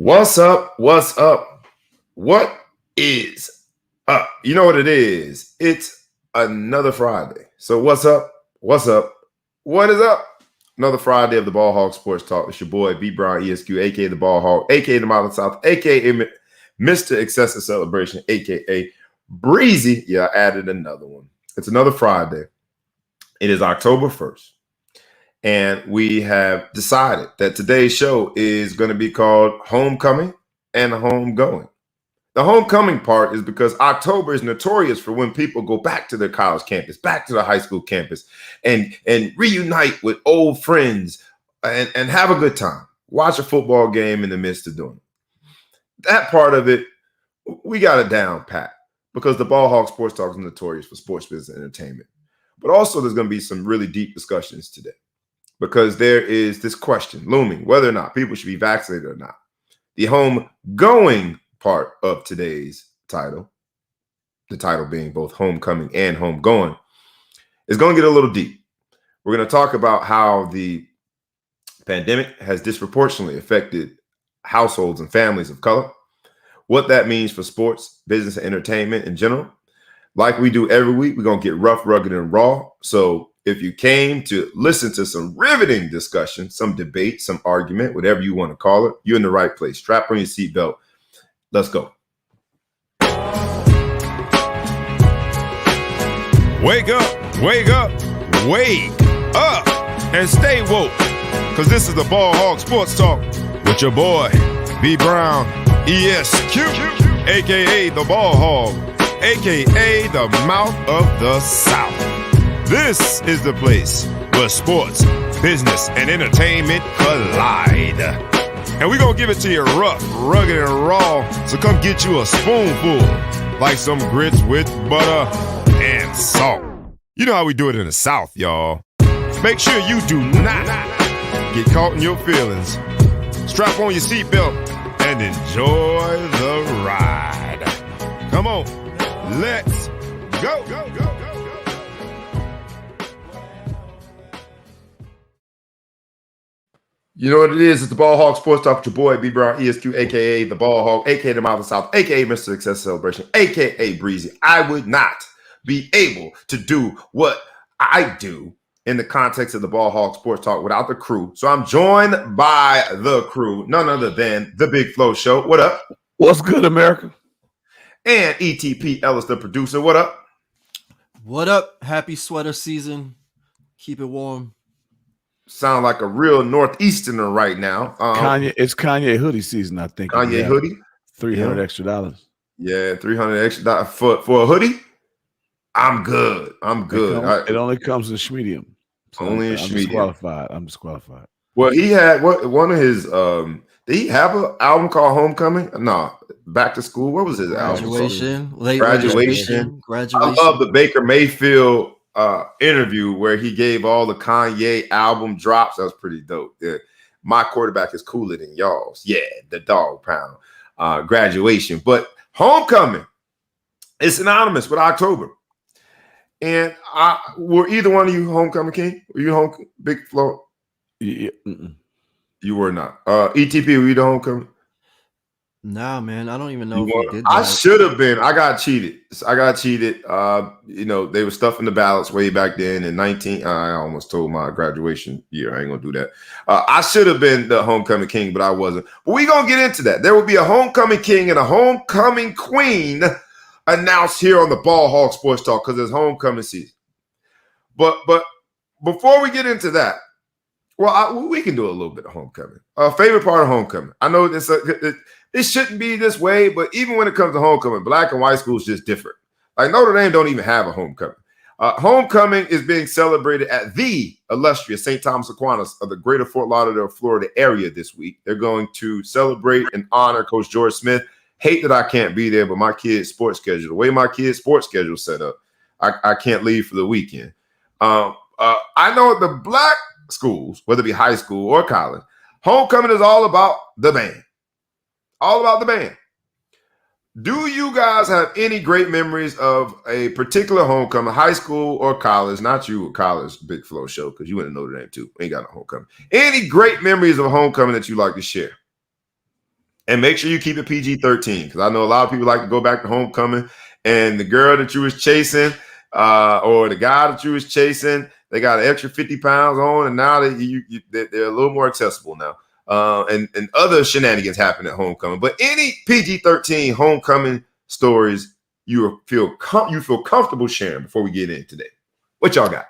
What's up? What's up? What is up? You know what it is? It's another Friday. So what's up? What's up? What is up? Another Friday of the Ball Hog Sports Talk. It's your boy B Brown ESQ, aka the Ball Hog, aka the Mountain South, aka Mr. Excessive Celebration, aka Breezy. Yeah, I added another one. It's another Friday. It is October 1st. And we have decided that today's show is going to be called Homecoming and Homegoing. The homecoming part is because October is notorious for when people go back to their college campus, back to the high school campus, and reunite with old friends and have a good time. Watch a football game in the midst of doing it. That part of it, we got it down pat because the Ball Hog Sports Talk is notorious for sports business and entertainment. But also there's going to be some really deep discussions today, because there is this question looming whether or not people should be vaccinated or not. The homegoing part of today's title, the title being both homecoming and homegoing, is going to get a little deep. We're going to talk about how the pandemic has disproportionately affected households and families of color, what that means for sports, business, and entertainment in general. Like we do every week, we're going to get rough, rugged, and raw. So if you came to listen to some riveting discussion, some debate, some argument, whatever you want to call it, you're in the right place. Strap on your seatbelt. Let's go. Wake up, wake up, wake up, and stay woke. Because this is the Ball Hog Sports Talk with your boy, B Brown, ESQ, a.k.a. the Ball Hog, a.k.a. the Mouth of the South. This is the place where sports, business, and entertainment collide. And we're going to give it to you rough, rugged, and raw. So come get you a spoonful, like some grits with butter and salt. You know how we do it in the South, y'all. Make sure you do not get caught in your feelings. Strap on your seatbelt and enjoy the ride. Come on, let's go, go, go, go. You know what it is? It's the Ball Hog Sports Talk with your boy, B Brown, ESQ, a.k.a. the Ball Hog, a.k.a. the Mouth of the South, a.k.a. Mr. Success Celebration, a.k.a. Breezy. I would not be able to do what I do in the context of the Ball Hog Sports Talk without the crew. So I'm joined by the crew, none other than the Big Flow Show. What up? What's good, America? And ETP Ellis, the producer. What up? What up? Happy sweater season. Keep it warm. Sound like a real Northeasterner right now. It's Kanye hoodie season, I think. Kanye hoodie? $300 extra. Yeah, $300 extra for a hoodie. I'm good. It only comes in medium. So only in medium. I'm disqualified. Well, he had one of his. Did he have an album called Homecoming? No, Back to School. What was his album? Graduation. I love the Baker Mayfield interview where he gave all the Kanye album drops. That was pretty dope. Yeah. My quarterback is cooler than y'all's. Yeah, the dog pound. Graduation. But Homecoming is synonymous with October. And were either one of you Homecoming King? Were you home Big Flo? Yeah. You were not. ETP, were you the Homecoming? Nah, man. I don't even know if we did that. I should have been. I got cheated. They were stuffing the ballots way back then in 19. I almost told my graduation year. I ain't going to do that. I should have been the Homecoming King, but I wasn't. But we're going to get into that. There will be a Homecoming King and a Homecoming Queen announced here on the Ball Hog Sports Talk because it's homecoming season. But before we get into that, well, we can do a little bit of homecoming. Favorite part of homecoming. I know it shouldn't be this way, but even when it comes to homecoming, black and white schools just different. Like Notre Dame don't even have a homecoming. Homecoming is being celebrated at the illustrious St. Thomas Aquinas of the greater Fort Lauderdale, Florida area this week. They're going to celebrate and honor Coach George Smith. Hate that I can't be there, but my kid's sports schedule, the way my kid's sports schedule is set up, I can't leave for the weekend. I know the black schools, whether it be high school or college, homecoming is all about the band. All about the band. Do you guys have any great memories of a particular homecoming, high school or college? Not you, college, Big Flow Show, because you went to Notre Dame too. Ain't got no homecoming. Any great memories of a homecoming that you like to share? And make sure you keep it PG-13 because I know a lot of people like to go back to homecoming and the girl that you was chasing or the guy that you was chasing, they got an extra 50 pounds on, and now they're a little more accessible now. And other shenanigans happen at homecoming. But any PG-13 homecoming stories you feel comfortable sharing before we get in today? What y'all got?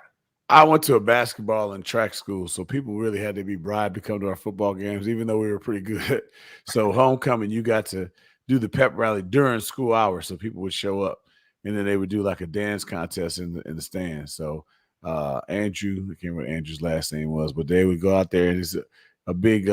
I went to a basketball and track school, so people really had to be bribed to come to our football games, even though we were pretty good. So homecoming, you got to do the pep rally during school hours, so people would show up, and then they would do like a dance contest in the stands. So Andrew, I can't remember what Andrew's last name was, but they would go out there, and he's a big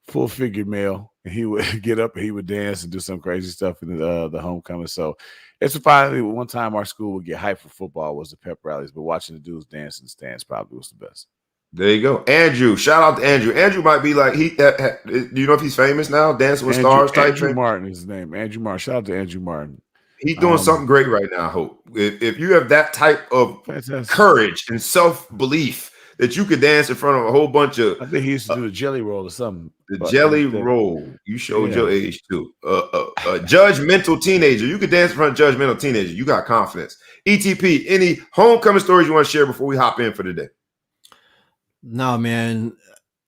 full-figured male, and he would get up and he would dance and do some crazy stuff in the homecoming. So it's probably one time our school would get hyped for football was the pep rallies, but watching the dudes dance in the stands probably was the best. There you go. Andrew. Shout out to Andrew. Andrew might be like, do you know if he's famous now? Dancing with Stars type Andrew thing? Martin is his name. Andrew Martin. Shout out to Andrew Martin. He's doing something great right now, I hope. If you have that type of courage and self-belief that you could dance in front of a whole bunch of... I think he used to do the jelly roll or something. The jelly roll. You showed your age, too. A judgmental teenager. You could dance in front of a judgmental teenager. You got confidence. ETP, any homecoming stories you want to share before we hop in for today? No, man,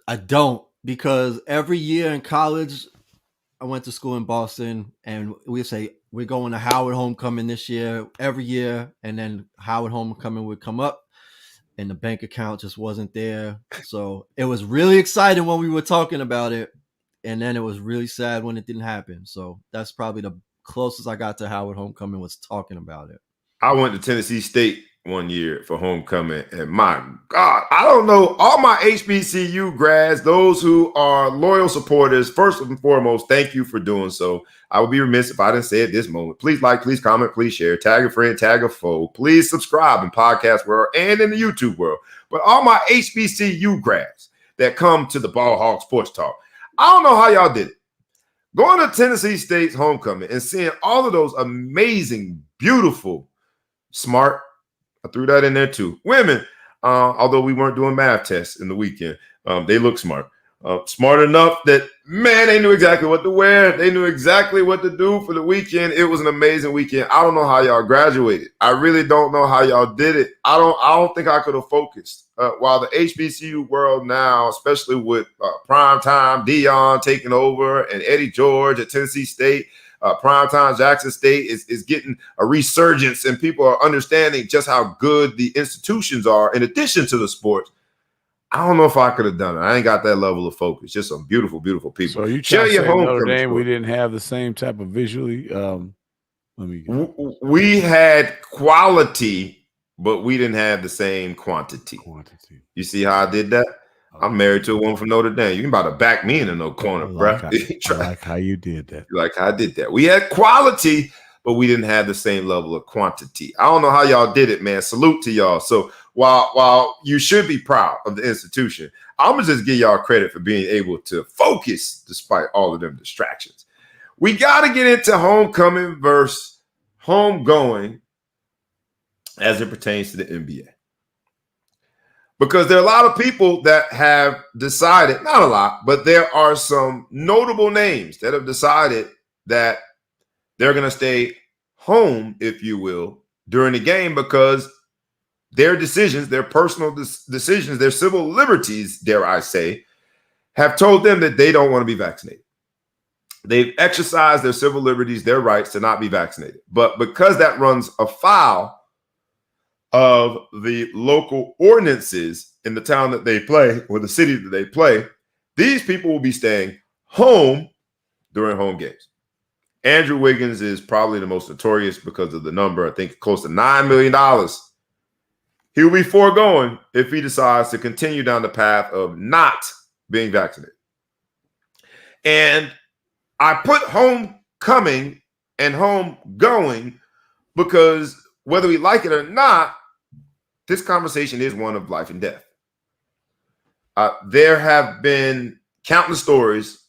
I don't. Because every year in college, I went to school in Boston, and we'd say, we're going to Howard homecoming this year, every year. And then Howard homecoming would come up, and the bank account just wasn't there. So it was really exciting when we were talking about it. And then it was really sad when it didn't happen. So that's probably the closest I got to Howard homecoming was talking about it. I went to Tennessee State one year for homecoming, and my God, I don't know, all my HBCU grads, those who are loyal supporters, first and foremost, thank you for doing so. I would be remiss if I didn't say at this moment. Please like, please comment, please share, tag a friend, tag a foe. Please subscribe in podcast world and in the YouTube world. But all my HBCU grads that come to the Ball Hog Sports Talk, I don't know how y'all did it. Going to Tennessee State's homecoming and seeing all of those amazing, beautiful, smart, I threw that in there too, women, although we weren't doing math tests in the weekend, they look smart. Smart enough that, man, they knew exactly what to wear. They knew exactly what to do for the weekend. It was an amazing weekend. I don't know how y'all graduated. I really don't know how y'all did it. I don't think I could have focused. While the HBCU world now, especially with primetime Dion taking over and Eddie George at Tennessee State, primetime Jackson State is getting a resurgence, and people are understanding just how good the institutions are in addition to the sports. I don't know if I could have done it. I ain't got that level of focus. Just some beautiful, beautiful people. So you share your Notre Dame, we didn't have the same type of visually. We had quality, but we didn't have the same quantity. You see how I did that? I'm married to a woman from Notre Dame. You can about to back me in no corner, bro. I like how you did that. You like how I did that. We had quality, but we didn't have the same level of quantity. I don't know how y'all did it, man. Salute to y'all. So while you should be proud of the institution, I'm going to just give y'all credit for being able to focus despite all of them distractions. We got to get into homecoming versus homegoing as it pertains to the NBA. Because there are a lot of people that have decided, not a lot, but there are some notable names that have decided that they're going to stay home, if you will, during the game because their decisions, their personal decisions, their civil liberties, dare I say, have told them that they don't want to be vaccinated. They've exercised their civil liberties, their rights to not be vaccinated. But because that runs afoul of the local ordinances in the town that they play or the city that they play, these people will be staying home during home games. Andrew Wiggins is probably the most notorious because of the number, I think close to $9 million. He will be foregoing if he decides to continue down the path of not being vaccinated. And I put homecoming and homegoing because whether we like it or not, this conversation is one of life and death. There have been countless stories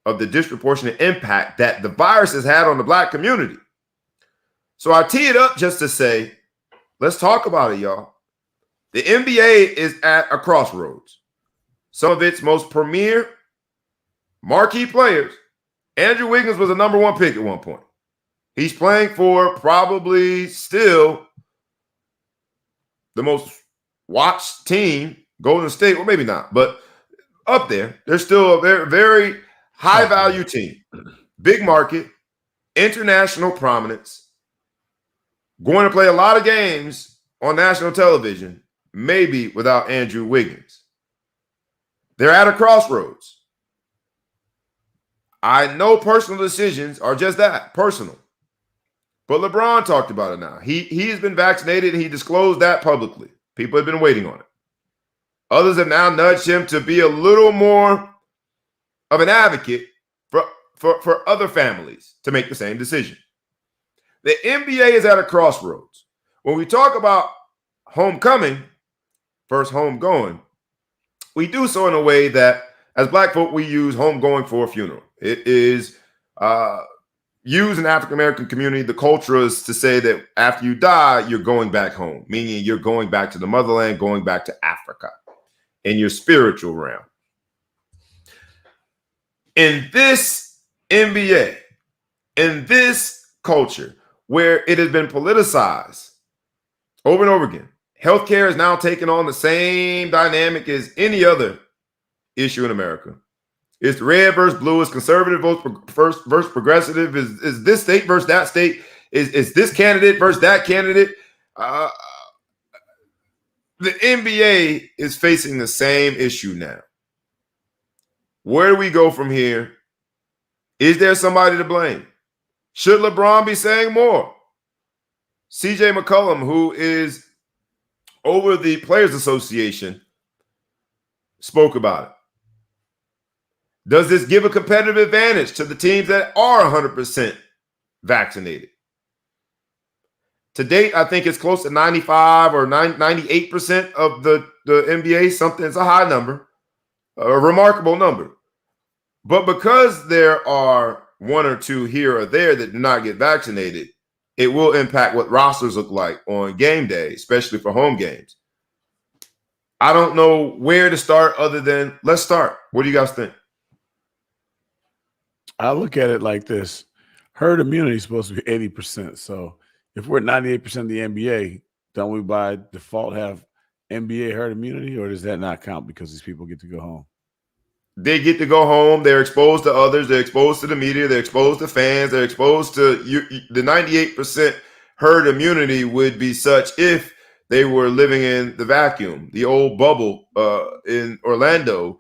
of the disproportionate impact that the virus has had on the Black community. So I tee it up just to say, let's talk about it, y'all. The NBA is at a crossroads. Some of its most premier marquee players Andrew Wiggins was a number 1 pick at one point. He's playing for probably still the most watched team, Golden State. Well, maybe not, but up there. They're still a very, very high-value team. Big market, international prominence, going to play a lot of games on national television, maybe without Andrew Wiggins. They're at a crossroads. I know personal decisions are just that, personal. But LeBron talked about it now. He has been vaccinated, and he disclosed that publicly. People have been waiting on it. Others have now nudged him to be a little more of an advocate for other families to make the same decision. The NBA is at a crossroads. When we talk about homecoming versus homegoing, we do so in a way that, as Black folk, we use homegoing for a funeral. It is used in the African-American community. The culture is to say that after you die, you're going back home, meaning you're going back to the motherland, going back to Africa in your spiritual realm. In this NBA, in this culture, where it has been politicized over and over again, healthcare is now taking on the same dynamic as any other issue in America. It's red versus blue. It's conservative versus progressive. Is this state versus that state? Is this candidate versus that candidate? The NBA is facing the same issue now. Where do we go from here? Is there somebody to blame? Should LeBron be saying more? CJ McCullum, who is over the Players Association, spoke about it. Does this give a competitive advantage to the teams that are 100% vaccinated? To date, I think it's close to 95 or 98% of the NBA. Something, it's a high number, a remarkable number. But because there are one or two here or there that do not get vaccinated, it will impact what rosters look like on game day, especially for home games. I don't know where to start other than let's start. What do you guys think? I look at it like this. Herd immunity is supposed to be 80%. So if we're 98% of the NBA, don't we by default have NBA herd immunity, or does that not count because these people get to go home? They get to go home. They're exposed to others. They're exposed to the media. They're exposed to fans. They're exposed to the 98% herd immunity would be such if they were living in the vacuum, the old bubble in Orlando.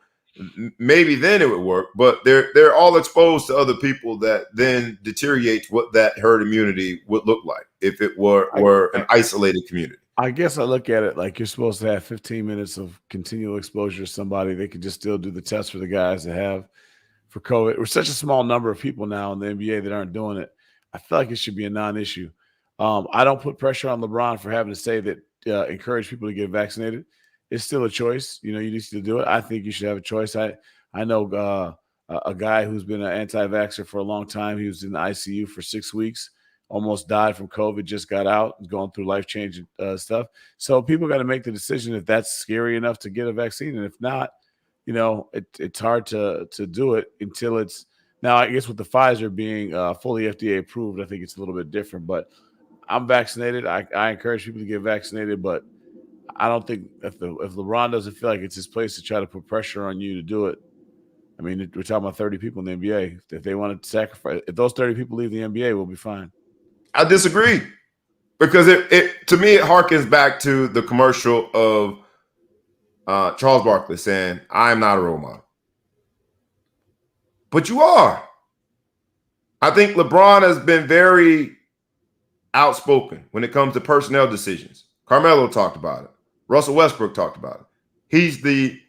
Maybe then it would work, but they're all exposed to other people that then deteriorates what that herd immunity would look like if it were an isolated community. I guess I look at it like you're supposed to have 15 minutes of continual exposure to somebody. They could just still do the test for the guys that have for COVID. We're such a small number of people now in the NBA that aren't doing it. I feel like it should be a non-issue. I don't put pressure on LeBron for having to say that encourage people to get vaccinated. It's still a choice. You need to do it. I think you should have a choice. I know a guy who's been an anti-vaxxer for a long time. He was in the ICU for 6 weeks, almost died from COVID, just got out, going through life-changing stuff. So people got to make the decision if that's scary enough to get a vaccine. And if not, it's hard to do it until it's – now, I guess with the Pfizer being fully FDA approved, I think it's a little bit different. But I'm vaccinated. I encourage people to get vaccinated, but I don't think if LeBron doesn't feel like it's his place to try to put pressure on you to do it. I mean, we're talking about 30 people in the NBA. If they want to sacrifice – if those 30 people leave the NBA, we'll be fine. I disagree because it to me it harkens back to the commercial of Charles Barkley saying, "I am not a role model," but you are. I think LeBron has been very outspoken when it comes to personnel decisions. Carmelo talked about it. Russell Westbrook talked about it. He's the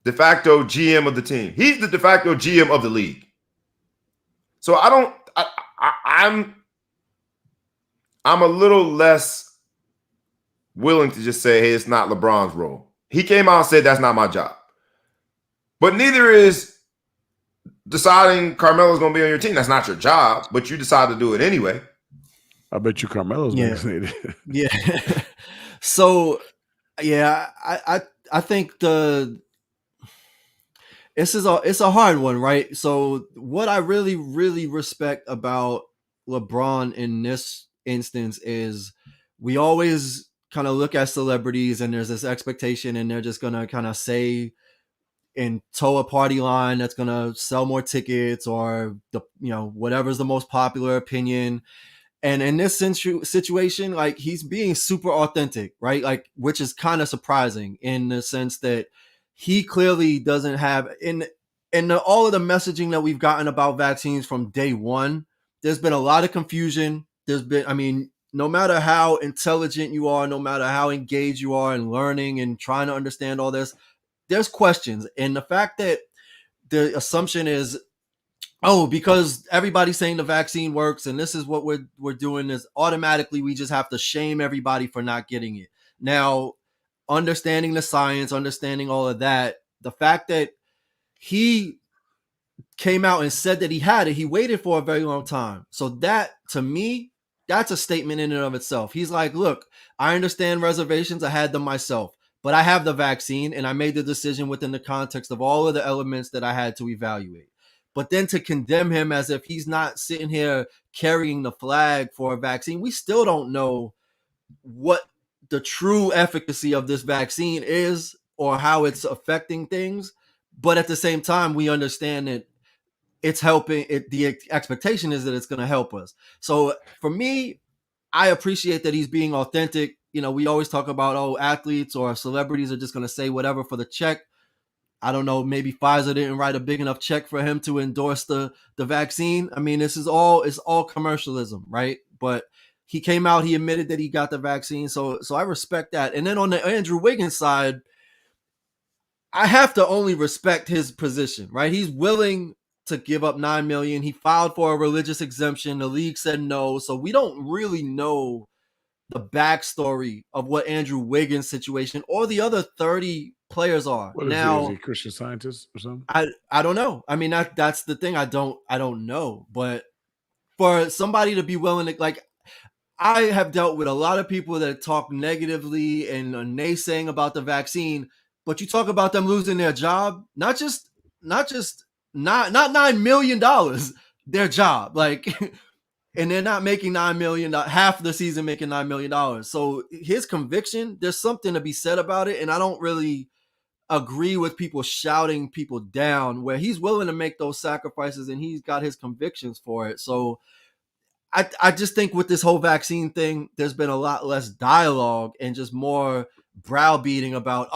de facto GM of the team. He's the de facto GM of the league. So I'm a little less willing to just say, hey, it's not LeBron's role. He came out and said, that's not my job. But neither is deciding Carmelo's going to be on your team. That's not your job, but you decide to do it anyway. I bet you Carmelo's vaccinated. Yeah. So, yeah, I think it's a hard one, right? So what I really, really respect about LeBron in this instance is we always kind of look at celebrities and there's this expectation and they're just gonna kind of say and toe a party line that's gonna sell more tickets or the whatever's the most popular opinion. And in this situation, like he's being super authentic, right? Like, which is kind of surprising in the sense that he clearly doesn't have all of the messaging that we've gotten about vaccines from day one. There's been a lot of confusion. No matter how intelligent you are, no matter how engaged you are in learning and trying to understand all this, there's questions. And the fact that the assumption is, because everybody's saying the vaccine works and this is what we're doing, is automatically we just have to shame everybody for not getting it. Now, understanding the science, understanding all of that, the fact that he came out and said that he had it, he waited for a very long time. So that, to me, that's a statement in and of itself. He's like, look, I understand reservations. I had them myself, but I have the vaccine and I made the decision within the context of all of the elements that I had to evaluate. But then to condemn him as if he's not sitting here carrying the flag for a vaccine, we still don't know what the true efficacy of this vaccine is or how it's affecting things. But at the same time, we understand that it's helping. The expectation is that it's going to help us. So for me, I appreciate that he's being authentic. We always talk about, athletes or celebrities are just going to say whatever for the check. I don't know, maybe Pfizer didn't write a big enough check for him to endorse the vaccine. I mean, it's all commercialism, right? But he came out, he admitted that he got the vaccine. So I respect that. And then on the Andrew Wiggins side, I have to only respect his position, right? He's willing to give up $9 million. He filed for a religious exemption. The league said no. So we don't really know the backstory of what Andrew Wiggins' situation or the other 30 players are. What now, is he a Christian Scientist or something? I don't know. I mean, that's the thing. I don't know. But for somebody to be willing to, like, I have dealt with a lot of people that talk negatively and are naysaying about the vaccine, but you talk about them losing their job, not $9 million, their job, like, and they're not making $9 million, half the season making $9 million. So his conviction, there's something to be said about it. And I don't really agree with people shouting people down where he's willing to make those sacrifices and he's got his convictions for it. So I just think with this whole vaccine thing, there's been a lot less dialogue and just more browbeating about,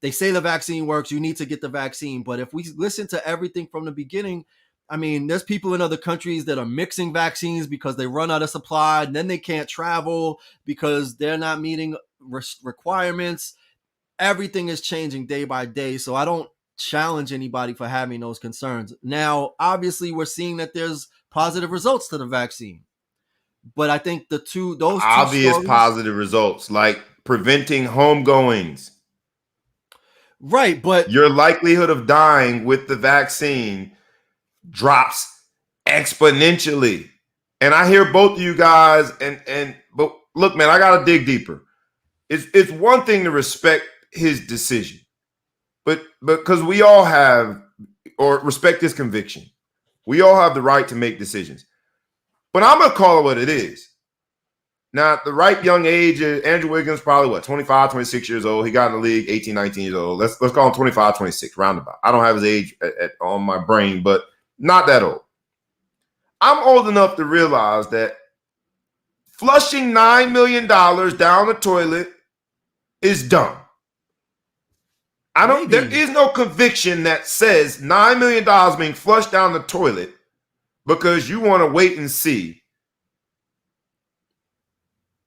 they say the vaccine works, you need to get the vaccine. But if we listen to everything from the beginning, I mean, there's people in other countries that are mixing vaccines because they run out of supply and then they can't travel because they're not meeting requirements. Everything is changing day by day. So I don't challenge anybody for having those concerns. Now, obviously, we're seeing that there's positive results to the vaccine. But I think those two obvious positive results, like preventing homegoings. Right, but your likelihood of dying with the vaccine drops exponentially. And I hear both of you guys, but look, man, I gotta dig deeper. It's one thing to respect his decision, but because we all have, or respect his conviction, we all have the right to make decisions. But I'm gonna call it what it is. Now, at the right young age, Andrew Wiggins, probably 25, 26 years old. He got in the league 18, 19 years old. Let's call him 25, 26, roundabout. I don't have his age on my brain, but not that old. I'm old enough to realize that flushing $9 million down the toilet is dumb. There is no conviction that says $9 million being flushed down the toilet because you want to wait and see.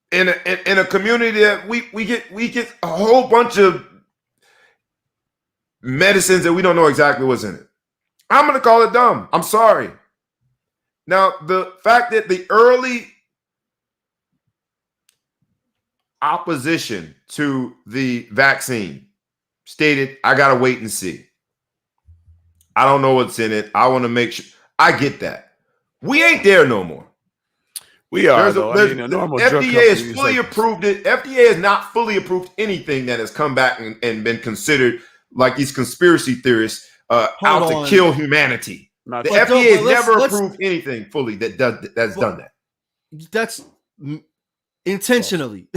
In a community that we get a whole bunch of medicines that we don't know exactly what's in it. I'm going to call it dumb. I'm sorry. Now, the fact that the early opposition to the vaccine stated, I got to wait and see. I don't know what's in it. I want to make sure. I get that. We ain't there no more. We are. The FDA has fully approved it. FDA has not fully approved anything that has come back and been considered like these conspiracy theorists out to kill humanity. Not The true. FDA has never let's- approved anything fully that's done that. That's intentionally.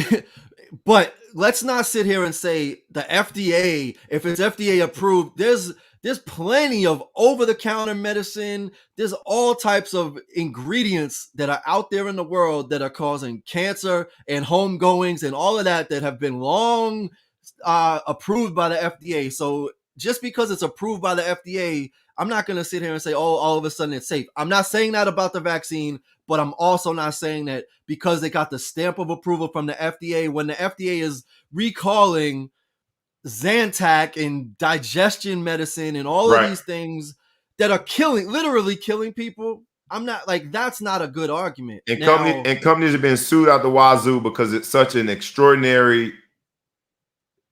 But let's not sit here and say the FDA, if it's FDA approved, there's plenty of over-the-counter medicine. There's all types of ingredients that are out there in the world that are causing cancer and homegoings and all of that have been long approved by the FDA. So just because it's approved by the FDA, I'm not going to sit here and say, oh, all of a sudden it's safe. I'm not saying that about the vaccine, but I'm also not saying that because they got the stamp of approval from the FDA, when the FDA is recalling Zantac and digestion medicine and all of these things that are literally killing people. I'm not like, that's not a good argument. And companies have been sued out the wazoo because it's such an extraordinary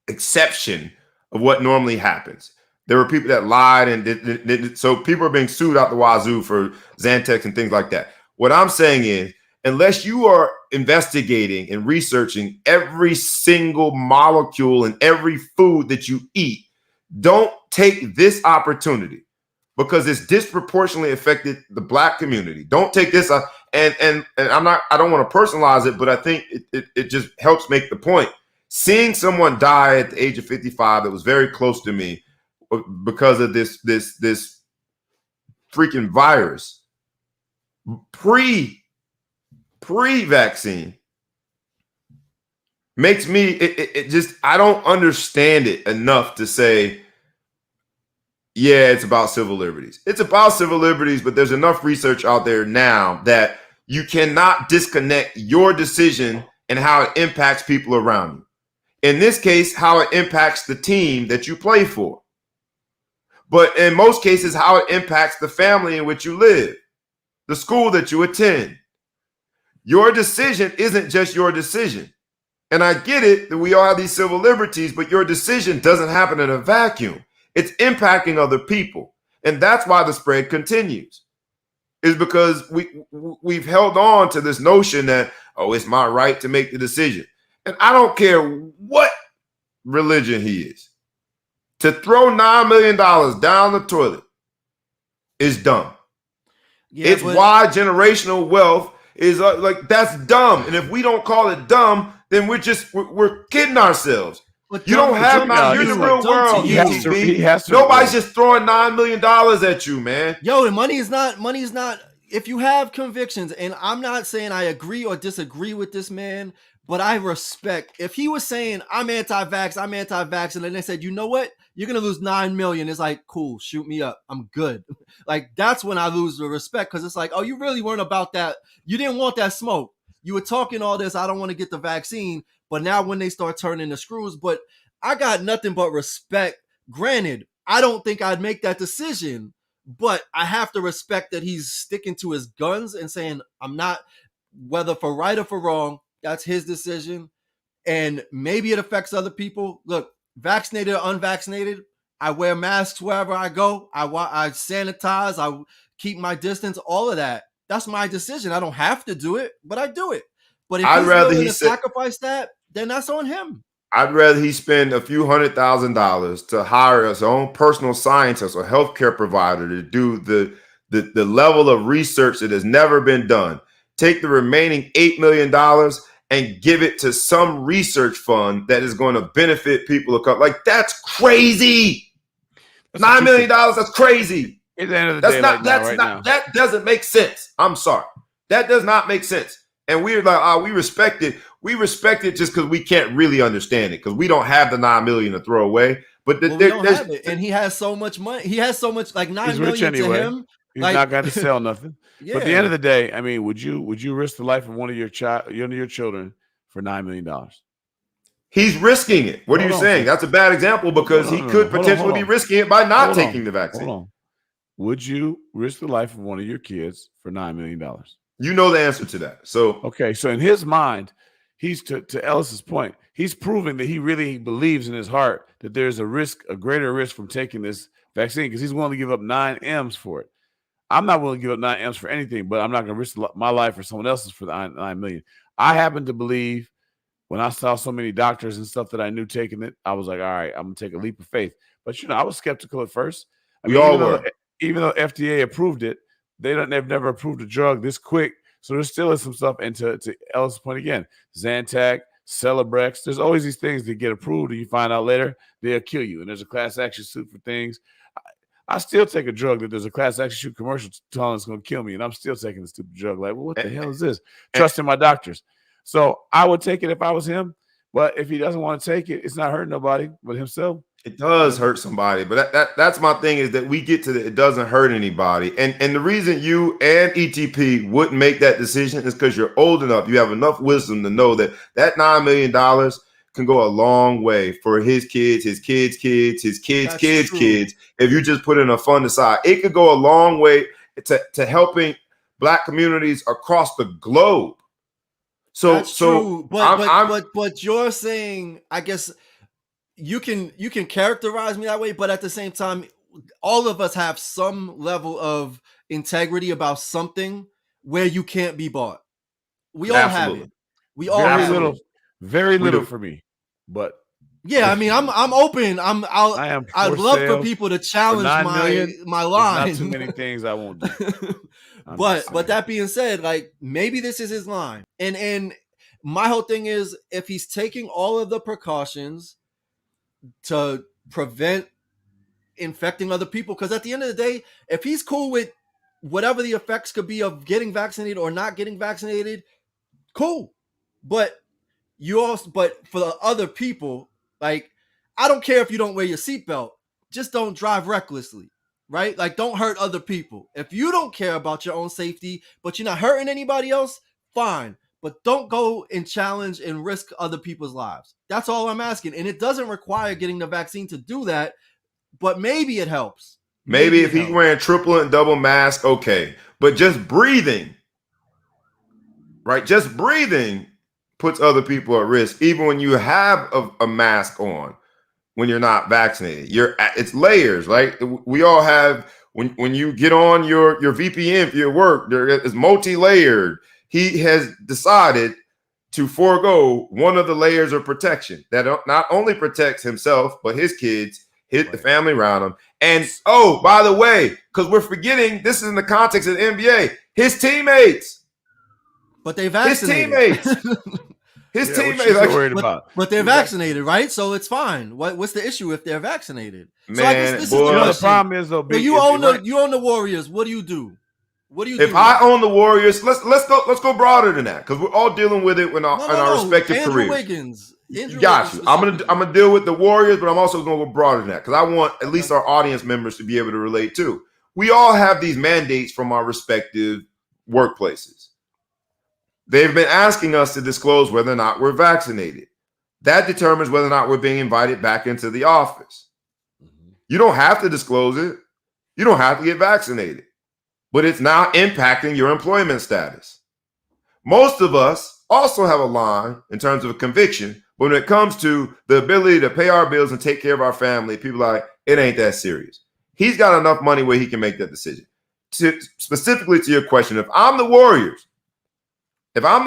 exception of what normally happens. There were people that lied, and so people are being sued out the wazoo for Zantac and things like that. What I'm saying is, unless you are investigating and researching every single molecule in every food that you eat, don't take this opportunity because it's disproportionately affected the Black community. Don't take this and I don't want to personalize it, but I think it just helps make the point. Seeing someone die at the age of 55 that was very close to me because of this freaking virus pre-vaccine makes me it just, I don't understand it enough to say, yeah, it's about civil liberties. It's about civil liberties, but there's enough research out there now that you cannot disconnect your decision and how it impacts people around you. In this case, how it impacts the team that you play for. But in most cases, how it impacts the family in which you live, the school that you attend. Your decision isn't just your decision. And I get it that we all have these civil liberties, but your decision doesn't happen in a vacuum. It's impacting other people. And that's why the spread continues. Is because we've held on to this notion that, oh, it's my right to make the decision. And I don't care what religion he is. To throw $9 million down the toilet is dumb. Yeah, it's why generational wealth is like, that's dumb. And if we don't call it dumb, then we're kidding ourselves. But you don't have you're in the real world. Nobody's just throwing $9 million at you, man. Yo, the money is not. If you have convictions, and I'm not saying I agree or disagree with this man, but I respect. If he was saying I'm anti-vax, and then they said, you know what, you're gonna lose $9 million. It's like, cool, shoot me up, I'm good. Like, that's when I lose the respect, because it's like, oh, you really weren't about that. You didn't want that smoke. You were talking all this, I don't want to get the vaccine. But now when they start turning the screws, but I got nothing but respect. Granted, I don't think I'd make that decision, but I have to respect that he's sticking to his guns and saying, I'm not, whether for right or for wrong, that's his decision. And maybe it affects other people. Look, vaccinated or unvaccinated, I wear masks wherever I go. I sanitize, I keep my distance, all of that. That's my decision. I don't have to do it, but I do it. But if he's willing to sacrifice that, then that's on him. I'd rather he spend a few $100,000 to hire his own personal scientist or healthcare provider to do the level of research that has never been done. Take the remaining $8 million and give it to some research fund that is going to benefit people. Like, that's crazy. $9 million, that's crazy. At the end of the day, that doesn't make sense. I'm sorry. That does not make sense. And we're like, we respect it. We respect it just because we can't really understand it, because we don't have the $9 million to throw away. But we don't have it. And he has so much money. He has so much, like $9 million to him. He's not got to sell nothing. Yeah. But at the end of the day, I mean, would you risk the life of one of your children for $9 million? He's risking it. What are you saying? That's a bad example, because he could potentially be risking it by not taking the vaccine. Hold on. Would you risk the life of one of your kids for $9 million? You know the answer to that. So okay, so in his mind, he's to Ellis's point, he's proving that he really believes in his heart that there's a greater risk from taking this vaccine, because he's willing to give up 9 M's for it. I'm not willing to give up 9 M's for anything, but I'm not going to risk my life or someone else's for the 9 million. I happen to believe, when I saw so many doctors and stuff that I knew taking it, I was like, all right, I'm going to take a leap of faith. But, I was skeptical at first. We all were. Even though FDA approved it, they've never approved a drug this quick. So there still is some stuff. And to Ellis' point again, Zantac, Celebrex, there's always these things that get approved, and you find out later they'll kill you. And there's a class action suit for things. I still take a drug that there's a class action suit commercial telling it's going to kill me, and I'm still taking the stupid drug. Like, well, what the hell is this? Trusting my doctors. So I would take it if I was him. But if he doesn't want to take it, it's not hurting nobody but himself. It does hurt somebody, but that's my thing, is that we get to it doesn't hurt anybody. And the reason you and ETP wouldn't make that decision is because you're old enough. You have enough wisdom to know that $9 million can go a long way for his kids, his kids' kids, his kids' kids' kids. If you just put in a fund aside, it could go a long way to helping Black communities across the globe. So, that's true. But you're saying, I guess you can characterize me that way, but at the same time, all of us have some level of integrity about something where you can't be bought. We all have it. We all have it. Very little for me, but yeah, I mean, I'm open. I'd love for people to challenge my line. Not too many things I won't do. But that being said, like, maybe this is his line, and my whole thing is, if he's taking all of the precautions to prevent infecting other people, because at the end of the day, if he's cool with whatever the effects could be of getting vaccinated or not getting vaccinated, cool. But for the other people, like, I don't care if you don't wear your seatbelt, just don't drive recklessly, right? Like, don't hurt other people. If you don't care about your own safety, but you're not hurting anybody else, fine. But don't go and challenge and risk other people's lives. That's all I'm asking. And it doesn't require getting the vaccine to do that, but maybe it helps. Maybe if he's wearing triple and double mask, okay. But just breathing, right? Just breathing puts other people at risk, even when you have a mask on, when you're not vaccinated. It's layers, right? We all have, when you get on your VPN for your work, it's multi-layered. He has decided to forego one of the layers of protection that not only protects himself, but his kids, the family around him. And, oh, by the way, because we're forgetting, this is in the context of the NBA, his teammates. But they vaccinated. His teammates. Worried about. But they're vaccinated, right? So it's fine. What's the issue if they're vaccinated? Man, so I guess this is the problem is, though, you own the Warriors. What do you do? If I own the Warriors, let's go broader than that, because we're all dealing with it in our respective careers. Wiggins. Got you. I'm gonna deal with the Warriors, but I'm also gonna go broader than that, because I want at least our audience members to be able to relate too. We all have these mandates from our respective workplaces. They've been asking us to disclose whether or not we're vaccinated. That determines whether or not we're being invited back into the office. You don't have to disclose it. You don't have to get vaccinated. But it's now impacting your employment status. Most of us also have a line in terms of a conviction, but when it comes to the ability to pay our bills and take care of our family, people are like, it ain't that serious. He's got enough money where he can make that decision. Specifically to your question, if I'm the Warriors, I'm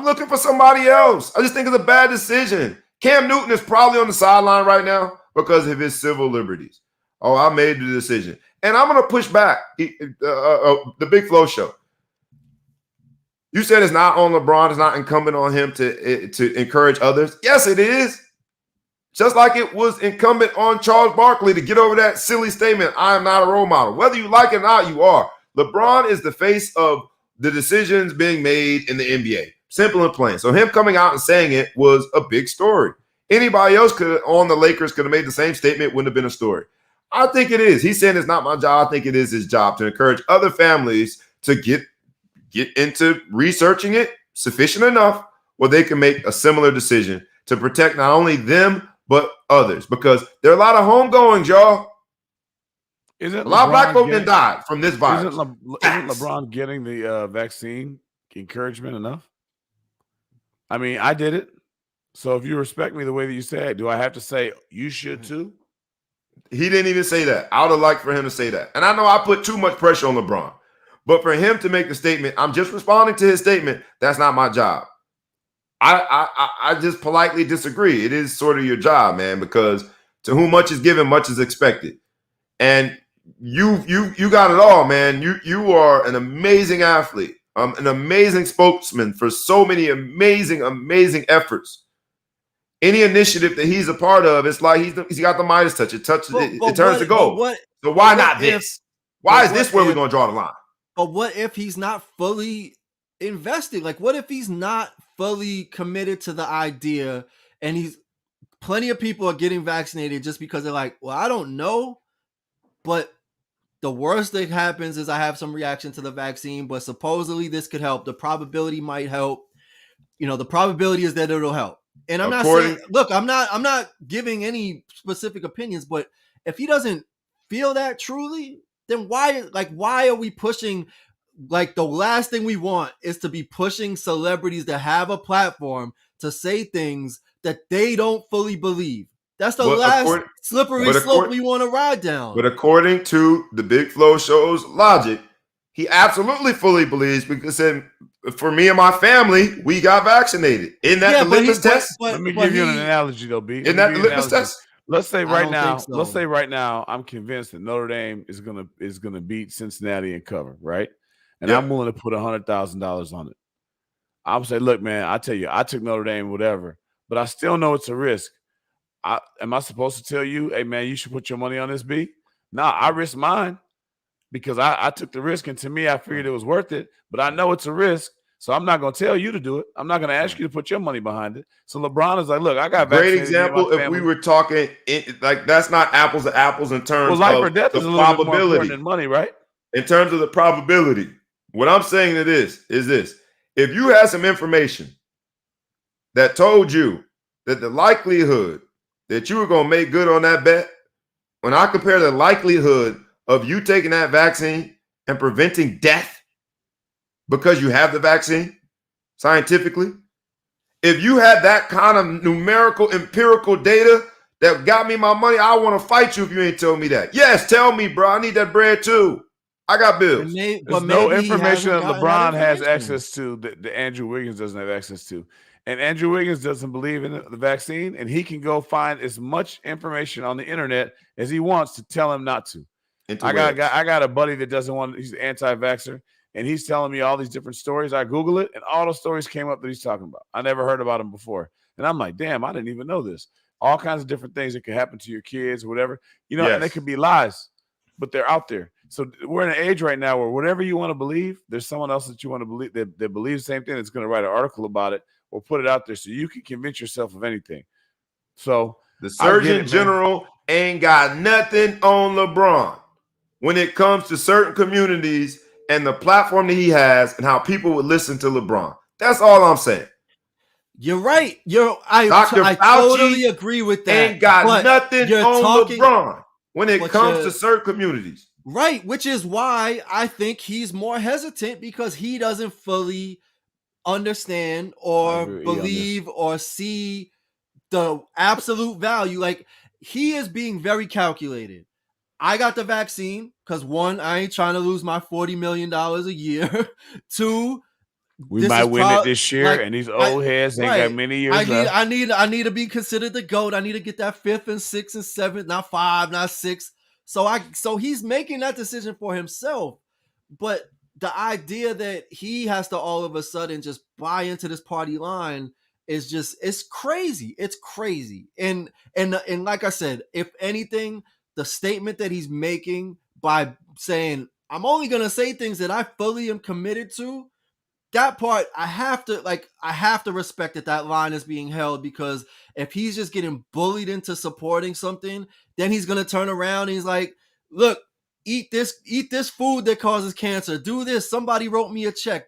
looking for somebody else. I just think it's a bad decision. Cam Newton is probably on the sideline right now because of his civil liberties. Oh, I made the decision. And I'm going to push back the Big Flow Show. You said it's not on LeBron. It's not incumbent on him to encourage others. Yes, it is. Just like it was incumbent on Charles Barkley to get over that silly statement, I am not a role model. Whether you like it or not, you are. LeBron is the face of the decisions being made in the NBA. Simple and plain. So him coming out and saying it was a big story. Anybody else on the Lakers could have made the same statement, wouldn't have been a story. I think it is. He's saying it's not my job. I think it is his job to encourage other families to get into researching it sufficient enough where they can make a similar decision to protect not only them, but others. Because there are a lot of homegoings, y'all. A lot of black folk died from this virus. Isn't LeBron getting the vaccine encouragement enough? I mean, I did it. So if you respect me the way that you said, do I have to say you should too? He didn't even say that. I would have liked for him to say that. And I know I put too much pressure on LeBron. But for him to make the statement, I'm just responding to his statement, that's not my job. I just politely disagree. It is sort of your job, man, because to whom much is given, much is expected. And you got it all, man. You are an amazing athlete, an amazing spokesman for so many amazing efforts. Any initiative that he's a part of, it's like he's got the Midas touch. It touches it turns to gold. So why not this? Why is this where we're gonna draw the line? But what if he's not fully invested? Like, what if he's not fully committed to the idea, and plenty of people are getting vaccinated just because they're like, well, I don't know, but the worst that happens is I have some reaction to the vaccine, but supposedly this could help. The probability might help. The probability is that it'll help. And I'm not saying, look, I'm not giving any specific opinions, but if he doesn't feel that truly, then why are we pushing? Like, the last thing we want is to be pushing celebrities that have a platform to say things that they don't fully believe. That's the last slippery slope we want to ride down. But according to the Big Flow Show's logic, he absolutely fully believes, because for me and my family, we got vaccinated. Isn't that the litmus test? Let me give you an analogy, though, B. Isn't that the litmus test? Let's say right now, I'm convinced that Notre Dame is gonna beat Cincinnati and cover, right? And I'm willing to put $100,000 on it. I'll say, look, man, I tell you, I took Notre Dame, whatever, but I still know it's a risk. Am I supposed to tell you, hey, man, you should put your money on this, B? Nah, I risked mine because I took the risk, and to me, I figured it was worth it, but I know it's a risk, so I'm not going to tell you to do it. I'm not going to ask you to put your money behind it. So LeBron is like, look, I got great example. If we were talking, like, that's not apples to apples in terms of life or death the is a little bit more important than money, right? In terms of the probability, what I'm saying is this. If you had some information that told you that the likelihood that you were going to make good on that bet, when I compare the likelihood of you taking that vaccine and preventing death because you have the vaccine, scientifically, if you had that kind of numerical, empirical data that got me my money, I want to fight you if you ain't told me that. Yes, tell me, bro. I need that bread too. I got bills. There's no information that LeBron has access to that Andrew Wiggins doesn't have access to. And Andrew Wiggins doesn't believe in the vaccine, and he can go find as much information on the internet as he wants to tell him not to. I got a buddy that doesn't want, he's an anti-vaxxer, and he's telling me all these different stories. I Google it, and all those stories came up that he's talking about. I never heard about him before. And I'm like, damn, I didn't even know this. All kinds of different things that can happen to your kids, whatever. And they could be lies, but they're out there. So we're in an age right now where whatever you want to believe, there's someone else that you want to believe that believes the same thing that's going to write an article about it or put it out there so you can convince yourself of anything. So the Surgeon General ain't got nothing on LeBron when it comes to certain communities and the platform that he has and how people would listen to LeBron. That's all I'm saying. You're right. I totally agree with that. Ain't got nothing on LeBron when it comes to certain communities. Right, which is why I think he's more hesitant, because he doesn't fully understand or believe or see the absolute value. Like, he is being very calculated. I got the vaccine because, one, I ain't trying to lose my $40 million a year. Two, we might win it this year, and these old heads ain't got many years left. I need to be considered the GOAT. I need to get that 5th and 6th and 7th, not 5, not 6. So he's making that decision for himself. But the idea that he has to all of a sudden just buy into this party line is just, it's crazy. It's crazy. And like I said, if anything, the statement that he's making by saying, I'm only going to say things that I fully am committed to, that part, I have to respect that line is being held, because if he's just getting bullied into supporting something, then he's going to turn around and he's like, look, eat this food that causes cancer. Do this. Somebody wrote me a check.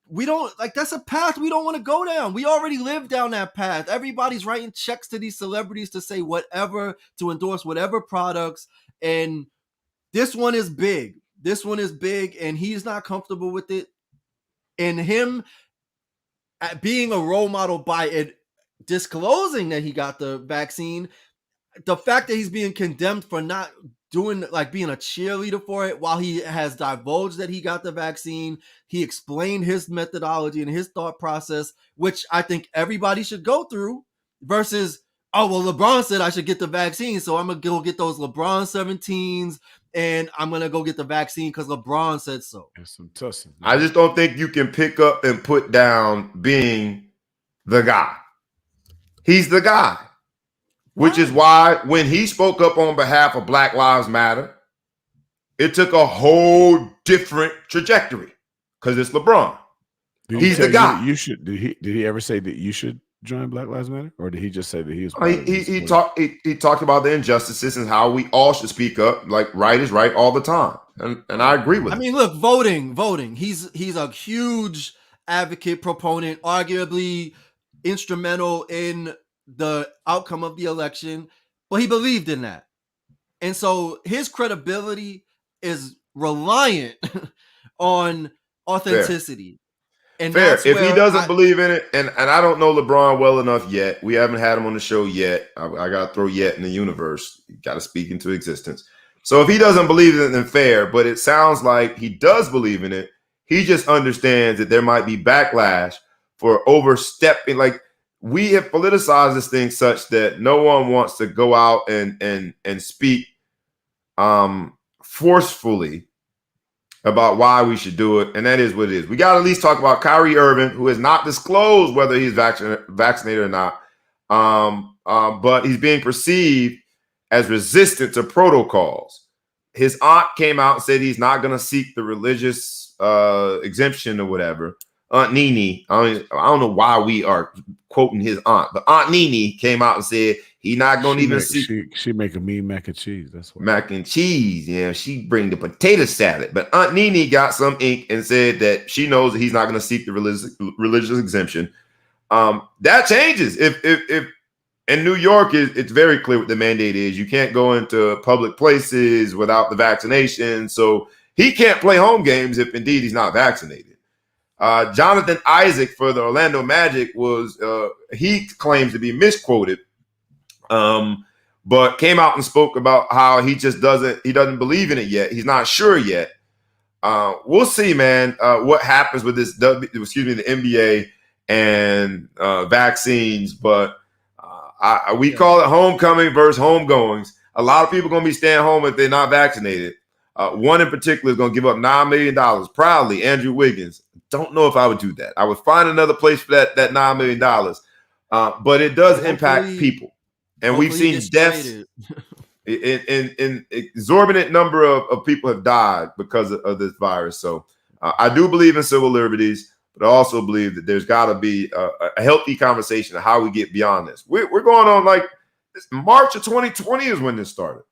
We don't, that's a path we don't want to go down. We already live down that path. Everybody's writing checks to these celebrities to say whatever, to endorse whatever products. And this one is big. And he's not comfortable with it. And him being a role model by it disclosing that he got the vaccine, the fact that he's being condemned for not doing, being a cheerleader for it, while he has divulged that he got the vaccine, he explained his methodology and his thought process, which I think everybody should go through, versus oh, well, LeBron said I should get the vaccine, so I'm going to go get those LeBron 17s, and I'm going to go get the vaccine because LeBron said so. There's some tussing. I just don't think you can pick up and put down being the guy. He's the guy, which is why when he spoke up on behalf of Black Lives Matter, it took a whole different trajectory because it's LeBron. He's the guy. You should. Did he ever say that you should join Black Lives Matter, or did he just say that he was? He talked about the injustices and how we all should speak up. Like right is right all the time, and I agree with him. I mean, look, voting. He's a huge advocate, proponent, arguably instrumental in the outcome of the election, but he believed in that, and so his credibility is reliant on authenticity. And fair. If he doesn't believe in it, and I don't know LeBron well enough yet, we haven't had him on the show yet. I got to throw yet in the universe. You got to speak into existence. So if he doesn't believe in it, then fair. But it sounds like he does believe in it. He just understands that there might be backlash for overstepping. Like we have politicized this thing such that no one wants to go out and speak forcefully about why we should do it, and that is what it is. We got to at least talk about Kyrie Irving, who has not disclosed whether he's vaccinated or not, but he's being perceived as resistant to protocols. His aunt came out and said he's not going to seek the religious exemption or whatever. Aunt Nene, I don't know why we are quoting his aunt, but Aunt Nene came out and said he's not going to even seek. She make a mean mac and cheese. That's what. Mac and cheese, yeah. She bring the potato salad, but Aunt Nene got some ink and said that she knows that he's not going to seek the religious exemption. That changes if in New York, it's very clear what the mandate is. You can't go into public places without the vaccination, so he can't play home games if indeed he's not vaccinated. Jonathan Isaac for the Orlando Magic he claims to be misquoted, but came out and spoke about how he doesn't believe in it yet. He's not sure yet. We'll see, man, what happens with this, the NBA and vaccines, but we call it homecoming versus homegoings. A lot of people are going to be staying home if they're not vaccinated. One in particular is going to give up $9 million, proudly, Andrew Wiggins. Don't know if I would do that. I would find another place for that $9 million. But it does impact people. And we've seen deaths. In exorbitant number of people have died because of this virus. So I do believe in civil liberties, but I also believe that there's got to be a healthy conversation of how we get beyond this. We're going on like March of 2020 is when this started.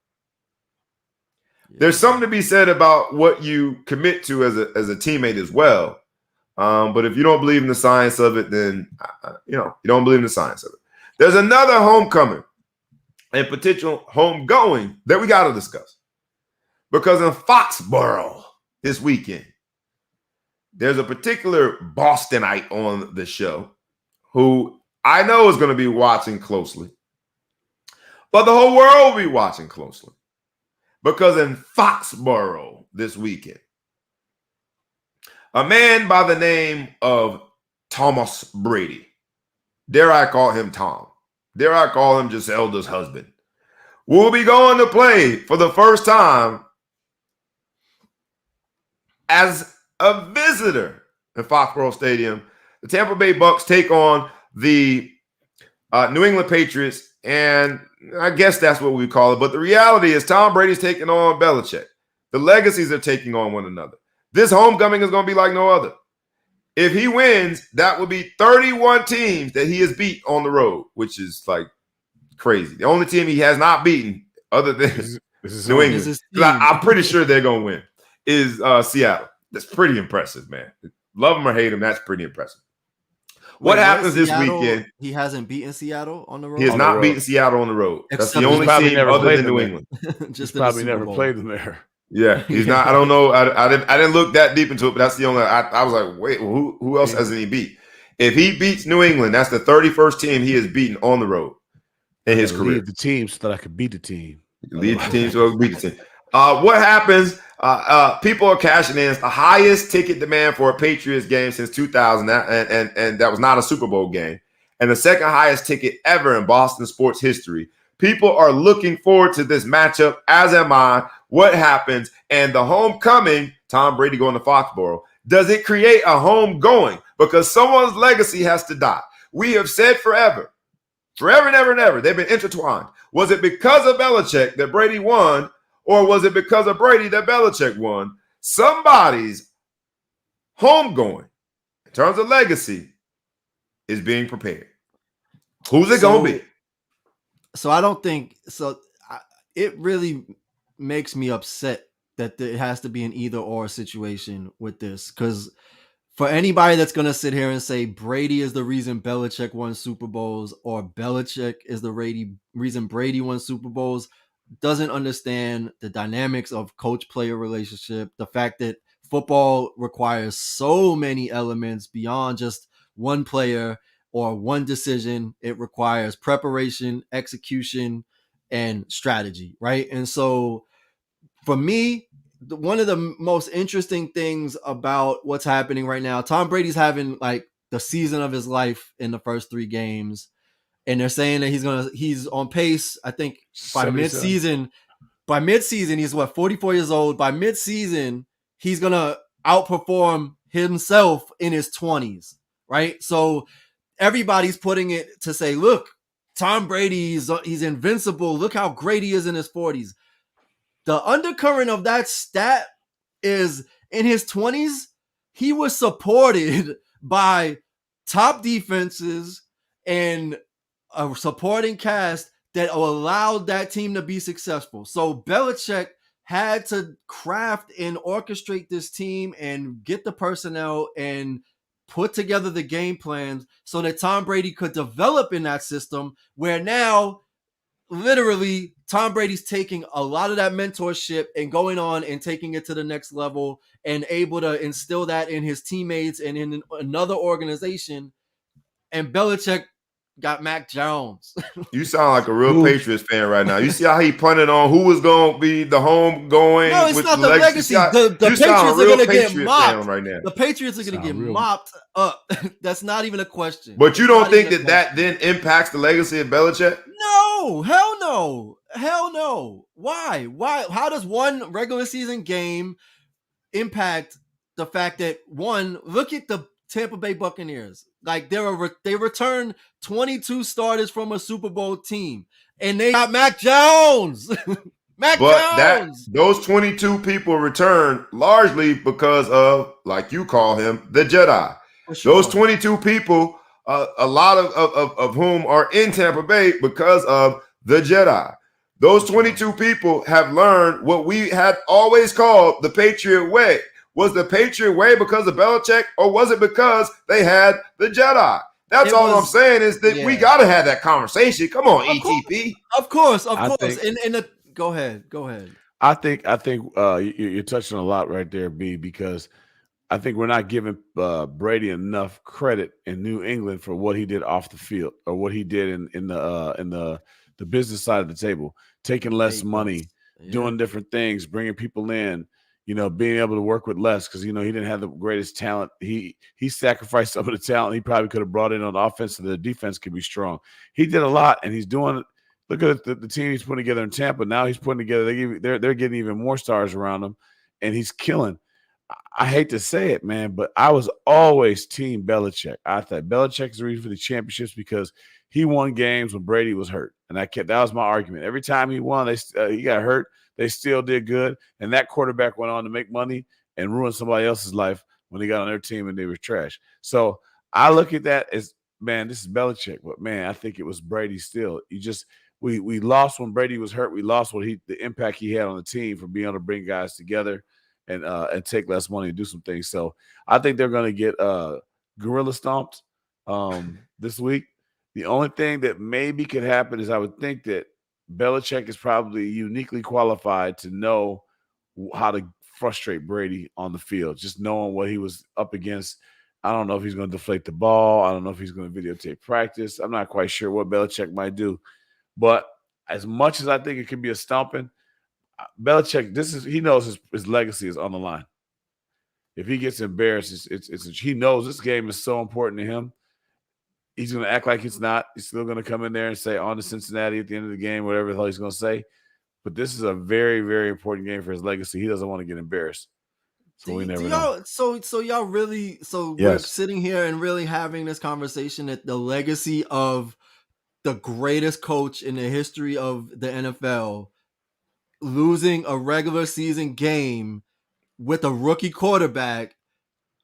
There's something to be said about what you commit to as a teammate as well. But if you don't believe in the science of it, then you don't believe in the science of it. There's another homecoming and potential homegoing that we got to discuss. Because in Foxborough this weekend, there's a particular Bostonite on the show who I know is going to be watching closely. But the whole world will be watching closely. Because in Foxborough this weekend, a man by the name of Thomas Brady, dare I call him Tom, dare I call him Giselda's husband, will be going to play for the first time as a visitor in Foxborough Stadium. The Tampa Bay Bucks take on the New England Patriots, and I guess that's what we call it. But the reality is Tom Brady's taking on Belichick. The legacies are taking on one another. This homecoming is going to be like no other. If he wins, that would be 31 teams that he has beat on the road, which is like crazy. The only team he has not beaten other than New England, I'm pretty sure they're going to win, is Seattle. That's pretty impressive, man. Love him or hate him, that's pretty impressive. What happens this weekend? He hasn't beaten Seattle on the road. He has not beaten Seattle on the road. That's the only team other than New England. Just probably never played them there. Yeah, he's not. I don't know. I didn't look that deep into it, but that's the only. I was like, wait, who else hasn't he beat? If he beats New England, that's the 31st team he has beaten on the road in his career. Lead the team so that I could beat the team. Lead the team so I could beat the team. What happens? People are cashing in. It's the highest ticket demand for a Patriots game since 2000, and that was not a Super Bowl game. and the second highest ticket ever in Boston sports history. People are looking forward to this matchup, as am I. What happens? And the homecoming, Tom Brady going to Foxborough, does it create a homegoing? Because someone's legacy has to die. We have said forever, never, never, they've been intertwined. Was it because of Belichick that Brady won, or was it because of Brady that Belichick won? Somebody's homegoing, in terms of legacy, is being prepared. Who's it going to be? So I don't think so. It really makes me upset that it has to be an either or situation with this, because for anybody that's going to sit here and say Brady is the reason Belichick won Super Bowls or Belichick is the reason Brady won Super Bowls doesn't understand the dynamics of coach-player relationship, the fact that football requires so many elements beyond just one player or one decision. It requires preparation, execution, and strategy, right? And so for me, one of the most interesting things about what's happening right now, Tom Brady's having like the season of his life in the first 3 games. And they're saying that he's on pace, I think, by midseason. By midseason, he's 44 years old. By midseason, he's going to outperform himself in his 20s, right? So everybody's putting it to say, look, Tom Brady, he's invincible. Look how great he is in his 40s. The undercurrent of that stat is in his 20s, he was supported by top defenses and a supporting cast that allowed that team to be successful. So Belichick had to craft and orchestrate this team and get the personnel and put together the game plans so that Tom Brady could develop in that system, where now literally Tom Brady's taking a lot of that mentorship and going on and taking it to the next level and able to instill that in his teammates and in another organization. And Belichick got Mac Jones. You sound like a real Patriots fan right now. You see how he punted on who was going to be the home going? No, it's not the legacy. The Patriots are going to get mopped right now. The Patriots are going to get mopped up. That's not even a question. But you don't think that then impacts the legacy of Belichick? No, hell no. Hell no. Why? How does one regular season game impact the fact that, one, look at the Tampa Bay Buccaneers. Like they returned 22 starters from a Super Bowl team, and they got Mac Jones. Those 22 people returned largely because of, like you call him, the Jedi. Sure. Those 22 people, a lot of whom are in Tampa Bay because of the Jedi. Those 22 people have learned what we had always called the Patriot way. Was the Patriot way because of Belichick, or was it because they had the Jedi? That's all I'm saying is that we got to have that conversation. Come on, ETP. Of course. Go ahead. I think you're touching a lot right there, B, because I think we're not giving Brady enough credit in New England for what he did off the field, or what he did in the business side of the table, taking less money, doing different things, bringing people in. Being able to work with less, because, he didn't have the greatest talent. He sacrificed some of the talent he probably could have brought in on offense so the defense could be strong. He did a lot, and he's doing – look at the team he's putting together in Tampa. Now he's putting together – they're getting even more stars around him, and he's killing. I hate to say it, man, but I was always team Belichick. I thought Belichick is the reason for the championships because he won games when Brady was hurt, and that was my argument. Every time he won, he got hurt. They still did good, and that quarterback went on to make money and ruin somebody else's life when he got on their team and they were trash. So I look at that as, man, this is Belichick, but man, I think it was Brady still. We lost when Brady was hurt. We lost the impact he had on the team for being able to bring guys together and take less money and do some things. So I think they're going to get gorilla stomped this week. The only thing that maybe could happen is I would think that Belichick is probably uniquely qualified to know how to frustrate Brady on the field, just knowing what he was up against. I don't know if he's going to deflate the ball. I don't know if he's going to videotape practice. I'm not quite sure what Belichick might do. But as much as I think it could be a stomping, Belichick, he knows his legacy is on the line. If he gets embarrassed, he knows this game is so important to him. he's going to act like it's not. He's still going to come in there and say on to Cincinnati at the end of the game, whatever the hell he's going to say. But this is a very, very important game for his legacy. He doesn't want to get embarrassed. So we never know. So y'all really, so Yes. we're sitting here and really having this conversation at the legacy of the greatest coach in the history of the NFL losing a regular season game with a rookie quarterback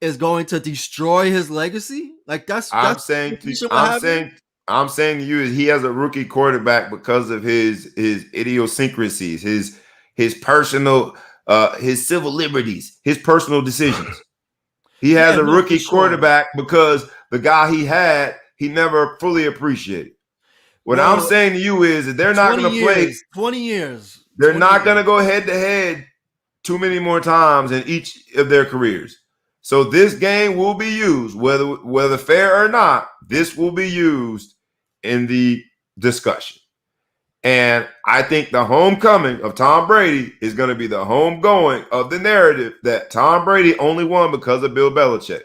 is going to destroy his legacy? Like I'm saying to you is he has a rookie quarterback because of his idiosyncrasies, his personal his civil liberties, his personal decisions. He has a rookie quarterback because the guy he had, he never fully appreciated. What I'm saying to you is that they're not going to play 20 years. They're not going to go head to head too many more times in each of their careers. So this game will be used, whether fair or not, this will be used in the discussion. And I think the homecoming of Tom Brady is going to be the homegoing of the narrative that Tom Brady only won because of Bill Belichick.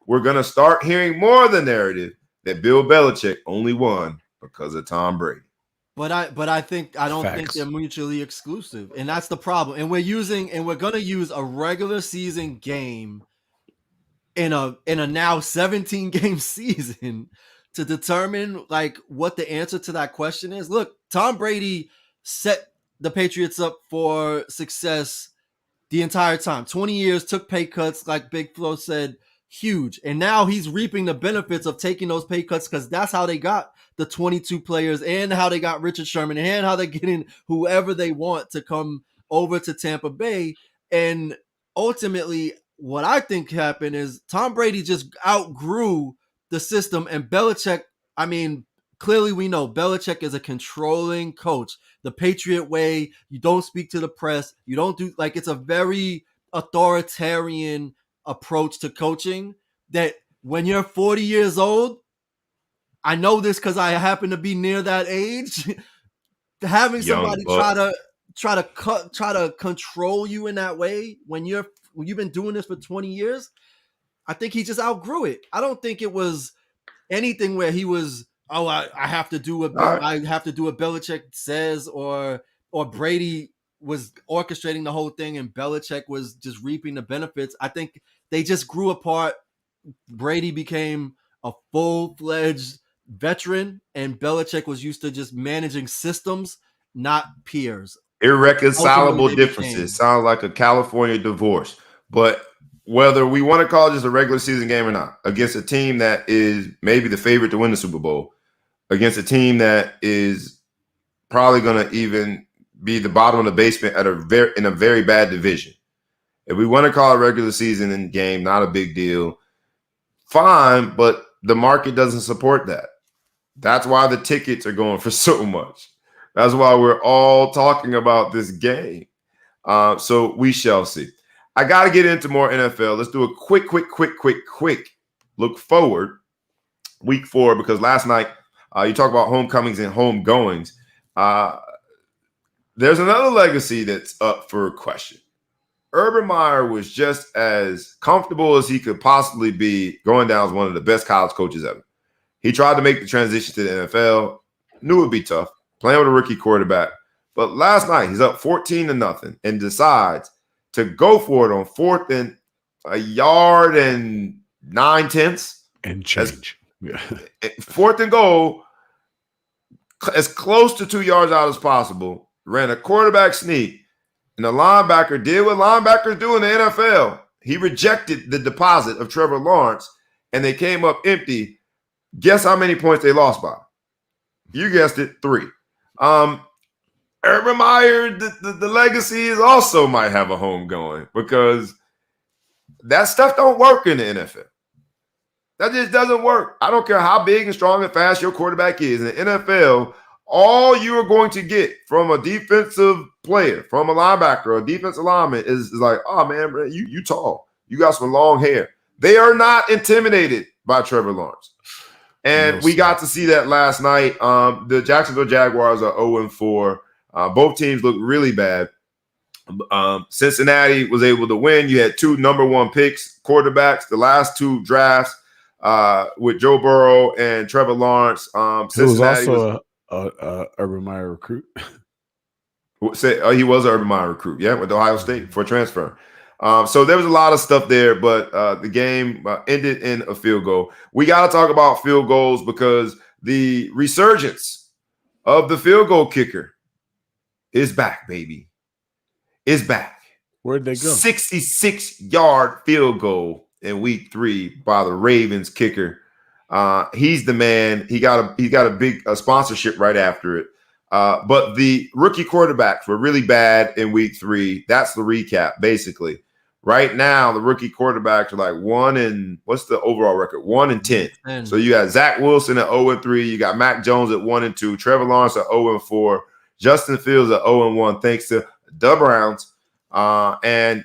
We're going to start hearing more of the narrative that Bill Belichick only won because of Tom Brady. But I don't think they're mutually exclusive, and that's the problem. And we're going to use a regular season game in a now 17 game season to determine like what the answer to that question is. Look, Tom Brady set the Patriots up for success the entire time. 20 years, took pay cuts, like Big Flo said, huge. And now he's reaping the benefits of taking those pay cuts because that's how they got the 22 players and how they got Richard Sherman and how they're getting whoever they want to come over to Tampa Bay. And ultimately, what I think happened is Tom Brady just outgrew the system, and Belichick, I mean, clearly we know Belichick is a controlling coach. The Patriot way, you don't speak to the press. You don't do, like, it's a very authoritarian approach to coaching that when you're 40 years old, I know this because I happen to be near that age, having somebody try to control you in that way when you've been doing this for 20 years, I think he just outgrew it. I don't think it was anything where he was, I have to do what Belichick says, or Brady was orchestrating the whole thing and Belichick was just reaping the benefits. I think they just grew apart. Brady became a full-fledged veteran, and Belichick was used to just managing systems, not peers. Irreconcilable differences. Sounds like a California divorce. But whether we want to call it just a regular season game or not, against a team that is maybe the favorite to win the Super Bowl, against a team that is probably going to even be the bottom of the basement in a very bad division. If we want to call it a regular season game, not a big deal, fine, but the market doesn't support that. That's why the tickets are going for so much. That's why we're all talking about this game. So we shall see. I got to get into more NFL. Let's do a quick look forward. Week 4, because last night you talk about homecomings and homegoings. There's another legacy that's up for question. Urban Meyer was just as comfortable as he could possibly be going down as one of the best college coaches ever. He tried to make the transition to the NFL, knew it would be tough, playing with a rookie quarterback. But last night, he's up 14-0 and decides to go for it on 4th and a yard and 9/10 and change. 4th and goal, as close to 2 yards out as possible, ran a quarterback sneak, and the linebacker did what linebackers do in the NFL. He rejected the deposit of Trevor Lawrence, and they came up empty. Guess how many points they lost by? You guessed it, 3. Urban Meyer, the legacy is also might have a home going because that stuff don't work in the NFL. That just doesn't work. I don't care how big and strong and fast your quarterback is. In the NFL, all you are going to get from a defensive player, from a linebacker or a defensive lineman is like, oh, man, bro, you tall. You got some long hair. They are not intimidated by Trevor Lawrence. And we got to see that last night. The Jacksonville Jaguars are 0-4. Both teams look really bad. Cincinnati was able to win. You had 2 number 1 picks, quarterbacks, the last 2 drafts. with Joe Burrow and Trevor Lawrence. He was Cincinnati also a Urban Meyer recruit. He was an Urban Meyer recruit, with Ohio State for transfer. So there was a lot of stuff there, but the game ended in a field goal. We got to talk about field goals because the resurgence of the field goal kicker is back, baby. Is back. Where'd they go? 66-yard field goal in week 3 by the Ravens kicker. He's the man. He got a big sponsorship right after it. But the rookie quarterbacks were really bad in week 3. That's the recap, basically. Right now, the rookie quarterbacks are like 1 and what's the overall record? 1 and 10. So you got Zach Wilson at 0 and 3. You got Mac Jones at 1 and 2. Trevor Lawrence at 0 and 4. Justin Fields at 0 and 1, thanks to the Browns. And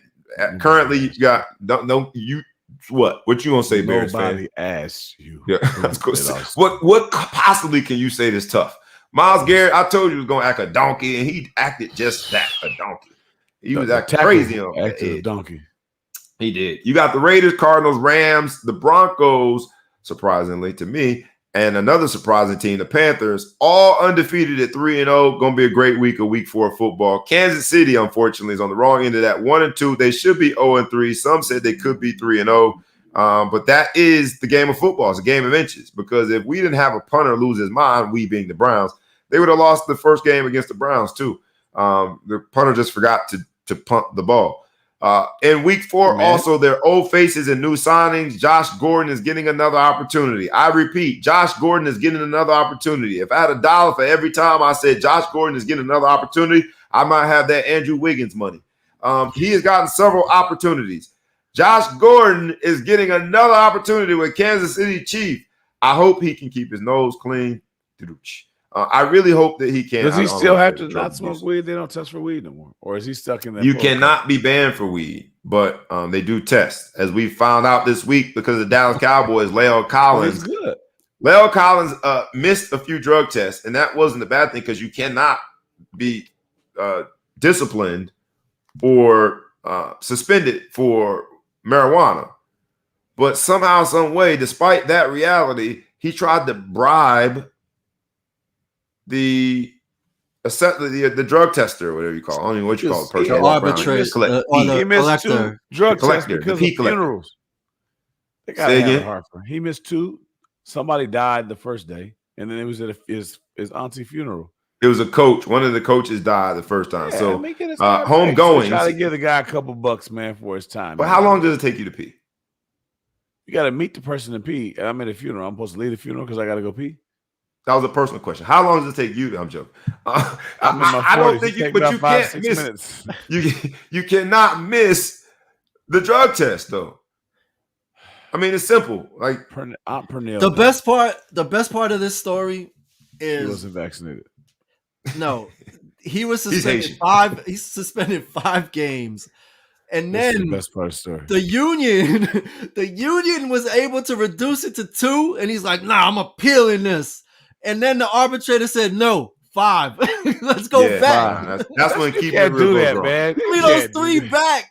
currently, you got what you gonna say, Bears fan? Nobody asked you. Yeah, that's cool. What possibly can you say that's tough? Myles Garrett, I told you he was gonna act a donkey, and he acted just that, a donkey. He was acting crazy on a donkey. He did. You got the Raiders, Cardinals, Rams, the Broncos, surprisingly to me, and another surprising team, the Panthers, all undefeated at 3-0. Going to be a great week of week 4 football. Kansas City, unfortunately, is on the wrong end of that. 1 and 2. They should be 0 and 3. Some said they could be 3-0. But that is the game of football. It's a game of inches, because if we didn't have a punter lose his mind, we being the Browns, they would have lost the first game against the Browns too. The punter just forgot to punt the ball. In week 4, also their old faces and new signings. Josh Gordon is getting another opportunity. I repeat, Josh Gordon is getting another opportunity. If I had $1 for every time I said Josh Gordon is getting another opportunity, I might have that Andrew Wiggins money. He has gotten several opportunities. Josh Gordon is getting another opportunity with Kansas City Chiefs. I hope he can keep his nose clean. I really hope that he can. Does he still have to not smoke weed? They don't test for weed no more, or is he stuck in that? You cannot be banned for weed, but they do test, as we found out this week because the Dallas Cowboys. La'el Collins, La'el Collins missed a few drug tests, and that wasn't a bad thing because you cannot be disciplined or suspended for marijuana. But somehow, some way, despite that reality, he tried to bribe the drug tester, or whatever you call it. I don't know what you call it. Person. He missed 2 drug tests because of funerals. They got to have He missed 2. Somebody died the first day, and then it was at his auntie funeral. It was a coach. One of the coaches died the first time. Yeah, so homegoing. Try to give the guy a couple bucks, man, for his time. But how long does it take you to pee? You got to meet the person to pee. I'm at a funeral. I'm supposed to leave the funeral because I got to go pee. That was a personal question. How long does it take you to? I'm joking. I don't think you, but you can't miss. You cannot miss the drug test, though. I mean, it's simple. Like Aunt Pernille. The best part of this story is he wasn't vaccinated. No, he was suspended 5. He's suspended 5 games, and then the best part of the story. The union was able to reduce it to 2, and he's like, "Nah, I'm appealing this." And then the arbitrator said, "No, 5. Let's go back." That's when keep can't do that, man. Give me those 3 back.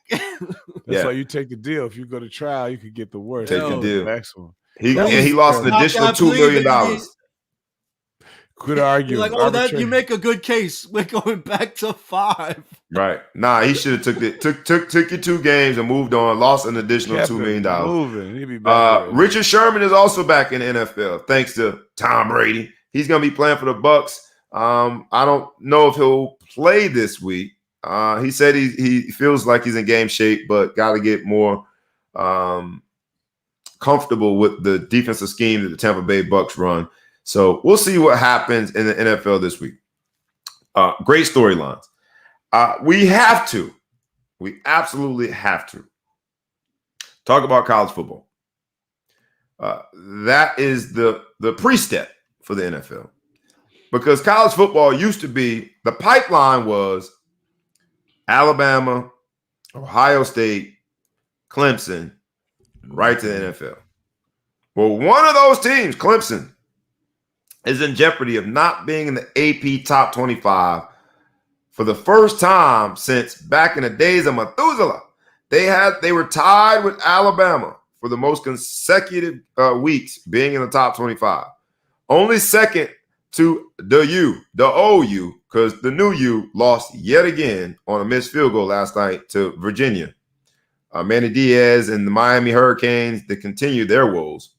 That's why you take the deal. If you go to trial, you could get the worst. Take the deal. Maximum. He lost an additional $2 million. Could argue like, that you make a good case. We're going back to 5. Right? Nah, he should have took your 2 games and moved on. Lost an additional $2 million. Moving. He'd be back Richard Sherman is also back in the NFL thanks to Tom Brady. He's going to be playing for the Bucs. I don't know if he'll play this week. He said he feels like he's in game shape, but got to get more comfortable with the defensive scheme that the Tampa Bay Bucs run. So we'll see what happens in the NFL this week. Great storylines. We absolutely have to talk about college football. That is the pre-step for the NFL, because college football used to be, the pipeline was Alabama, Ohio State, Clemson, right to the NFL. Well, one of those teams, Clemson, is in jeopardy of not being in the AP top 25 for the first time since back in the days of Methuselah. They were tied with Alabama for the most consecutive weeks being in the top 25. Only second to the OU, because the new U lost yet again on a missed field goal last night to Virginia. Manny Diaz and the Miami Hurricanes, they continue their woes.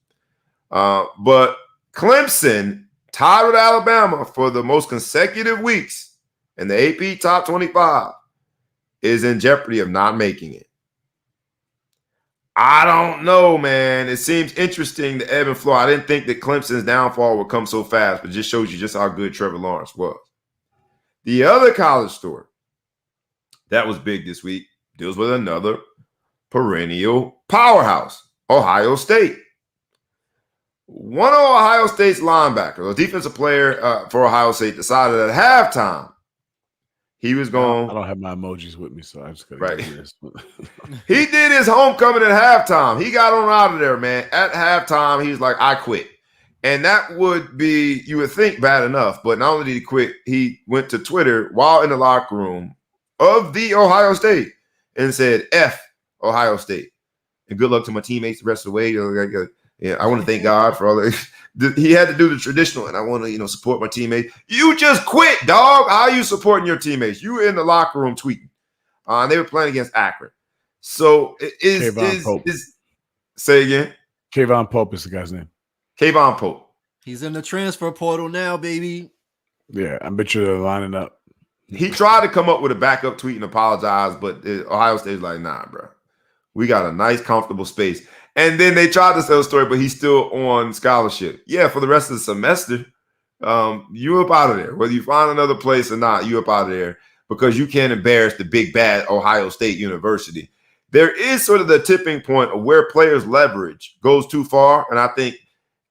But Clemson, tied with Alabama for the most consecutive weeks in the AP top 25, is in jeopardy of not making it. I don't know, man. It seems interesting, the ebb and flow. I didn't think that Clemson's downfall would come so fast, but it just shows you just how good Trevor Lawrence was. The other college story that was big this week deals with another perennial powerhouse, Ohio State. One of Ohio State's linebackers, a defensive player for Ohio State, decided at halftime he was going. I don't have my emojis with me, so I just got right. to this. He did his homecoming at halftime. He got on out of there, man. At halftime, he's like, I quit. And that would be, you would think, bad enough. But not only did he quit, he went to Twitter while in the locker room of the Ohio State and said, F Ohio State. And good luck to my teammates the rest of the way. Yeah, I want to thank God for all that. He had to do the traditional, and I want to, support my teammates. You just quit, dog. How are you supporting your teammates? You were in the locker room tweeting. And they were playing against Akron. So say again. Kayvon Pope is the guy's name. Kayvon Pope. He's in the transfer portal now, baby. Yeah, I bet you they're lining up. He tried to come up with a backup tweet and apologize, but Ohio State's like, nah, bro. We got a nice, comfortable space. And then they tried to tell a story, but he's still on scholarship. Yeah, for the rest of the semester, you up out of there. Whether you find another place or not, you up out of there because you can't embarrass the big bad Ohio State University. There is sort of the tipping point of where players' leverage goes too far. And I think,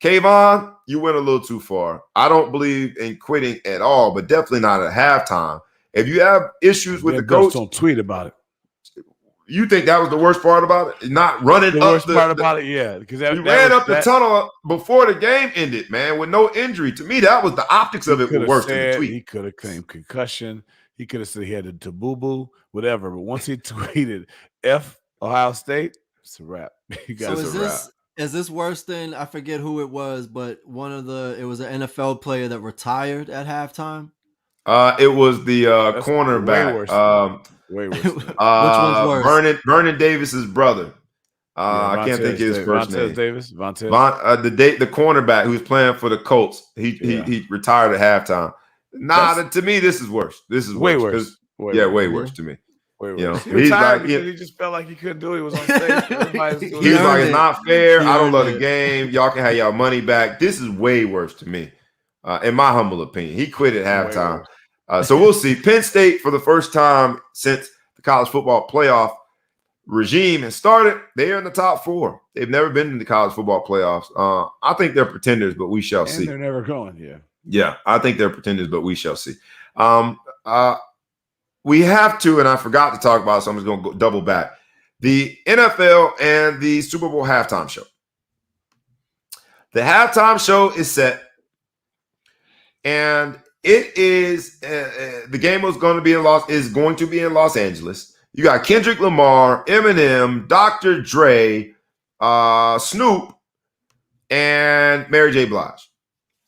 Kayvon, you went a little too far. I don't believe in quitting at all, but definitely not at halftime. If you have issues with the coach, don't tweet about it. You think that was the worst part about it? Not running the up worst part about it, yeah. Because he ran up the tunnel before the game ended, man, with no injury. To me, that was the optics of it was worse than the tweet. He could have claimed concussion. He could have said he had a taboo, whatever. But once he tweeted F Ohio State, it's a wrap. Is this worse than, I forget who it was, but it was an NFL player that retired at halftime? It was the cornerback. Way worse. Which one's worse? Vernon Davis's brother. I can't think of his first name. The cornerback who's playing for the Colts. He retired at halftime. To me, this is worse. This is way worse. Way worse to me. Way worse. He's like, he just felt like he couldn't do it. He was on stage. He's like, it's not fair. I don't love the game. Y'all can have y'all money back. This is way worse to me, in my humble opinion. He quit at halftime. So we'll see. Penn State, for the first time since the college football playoff regime has started, they are in the top 4. They've never been in the college football playoffs. I think they're pretenders, but we shall see. They're never going, Yeah, I think they're pretenders, but we shall see. We have to, and I forgot to talk about it, so I'm just going to go double back. The NFL and the Super Bowl halftime show. The halftime show is set, and it is the game is going to be in Los Angeles. You got Kendrick Lamar, Eminem, Dr. Dre, Snoop, and Mary J. Blige.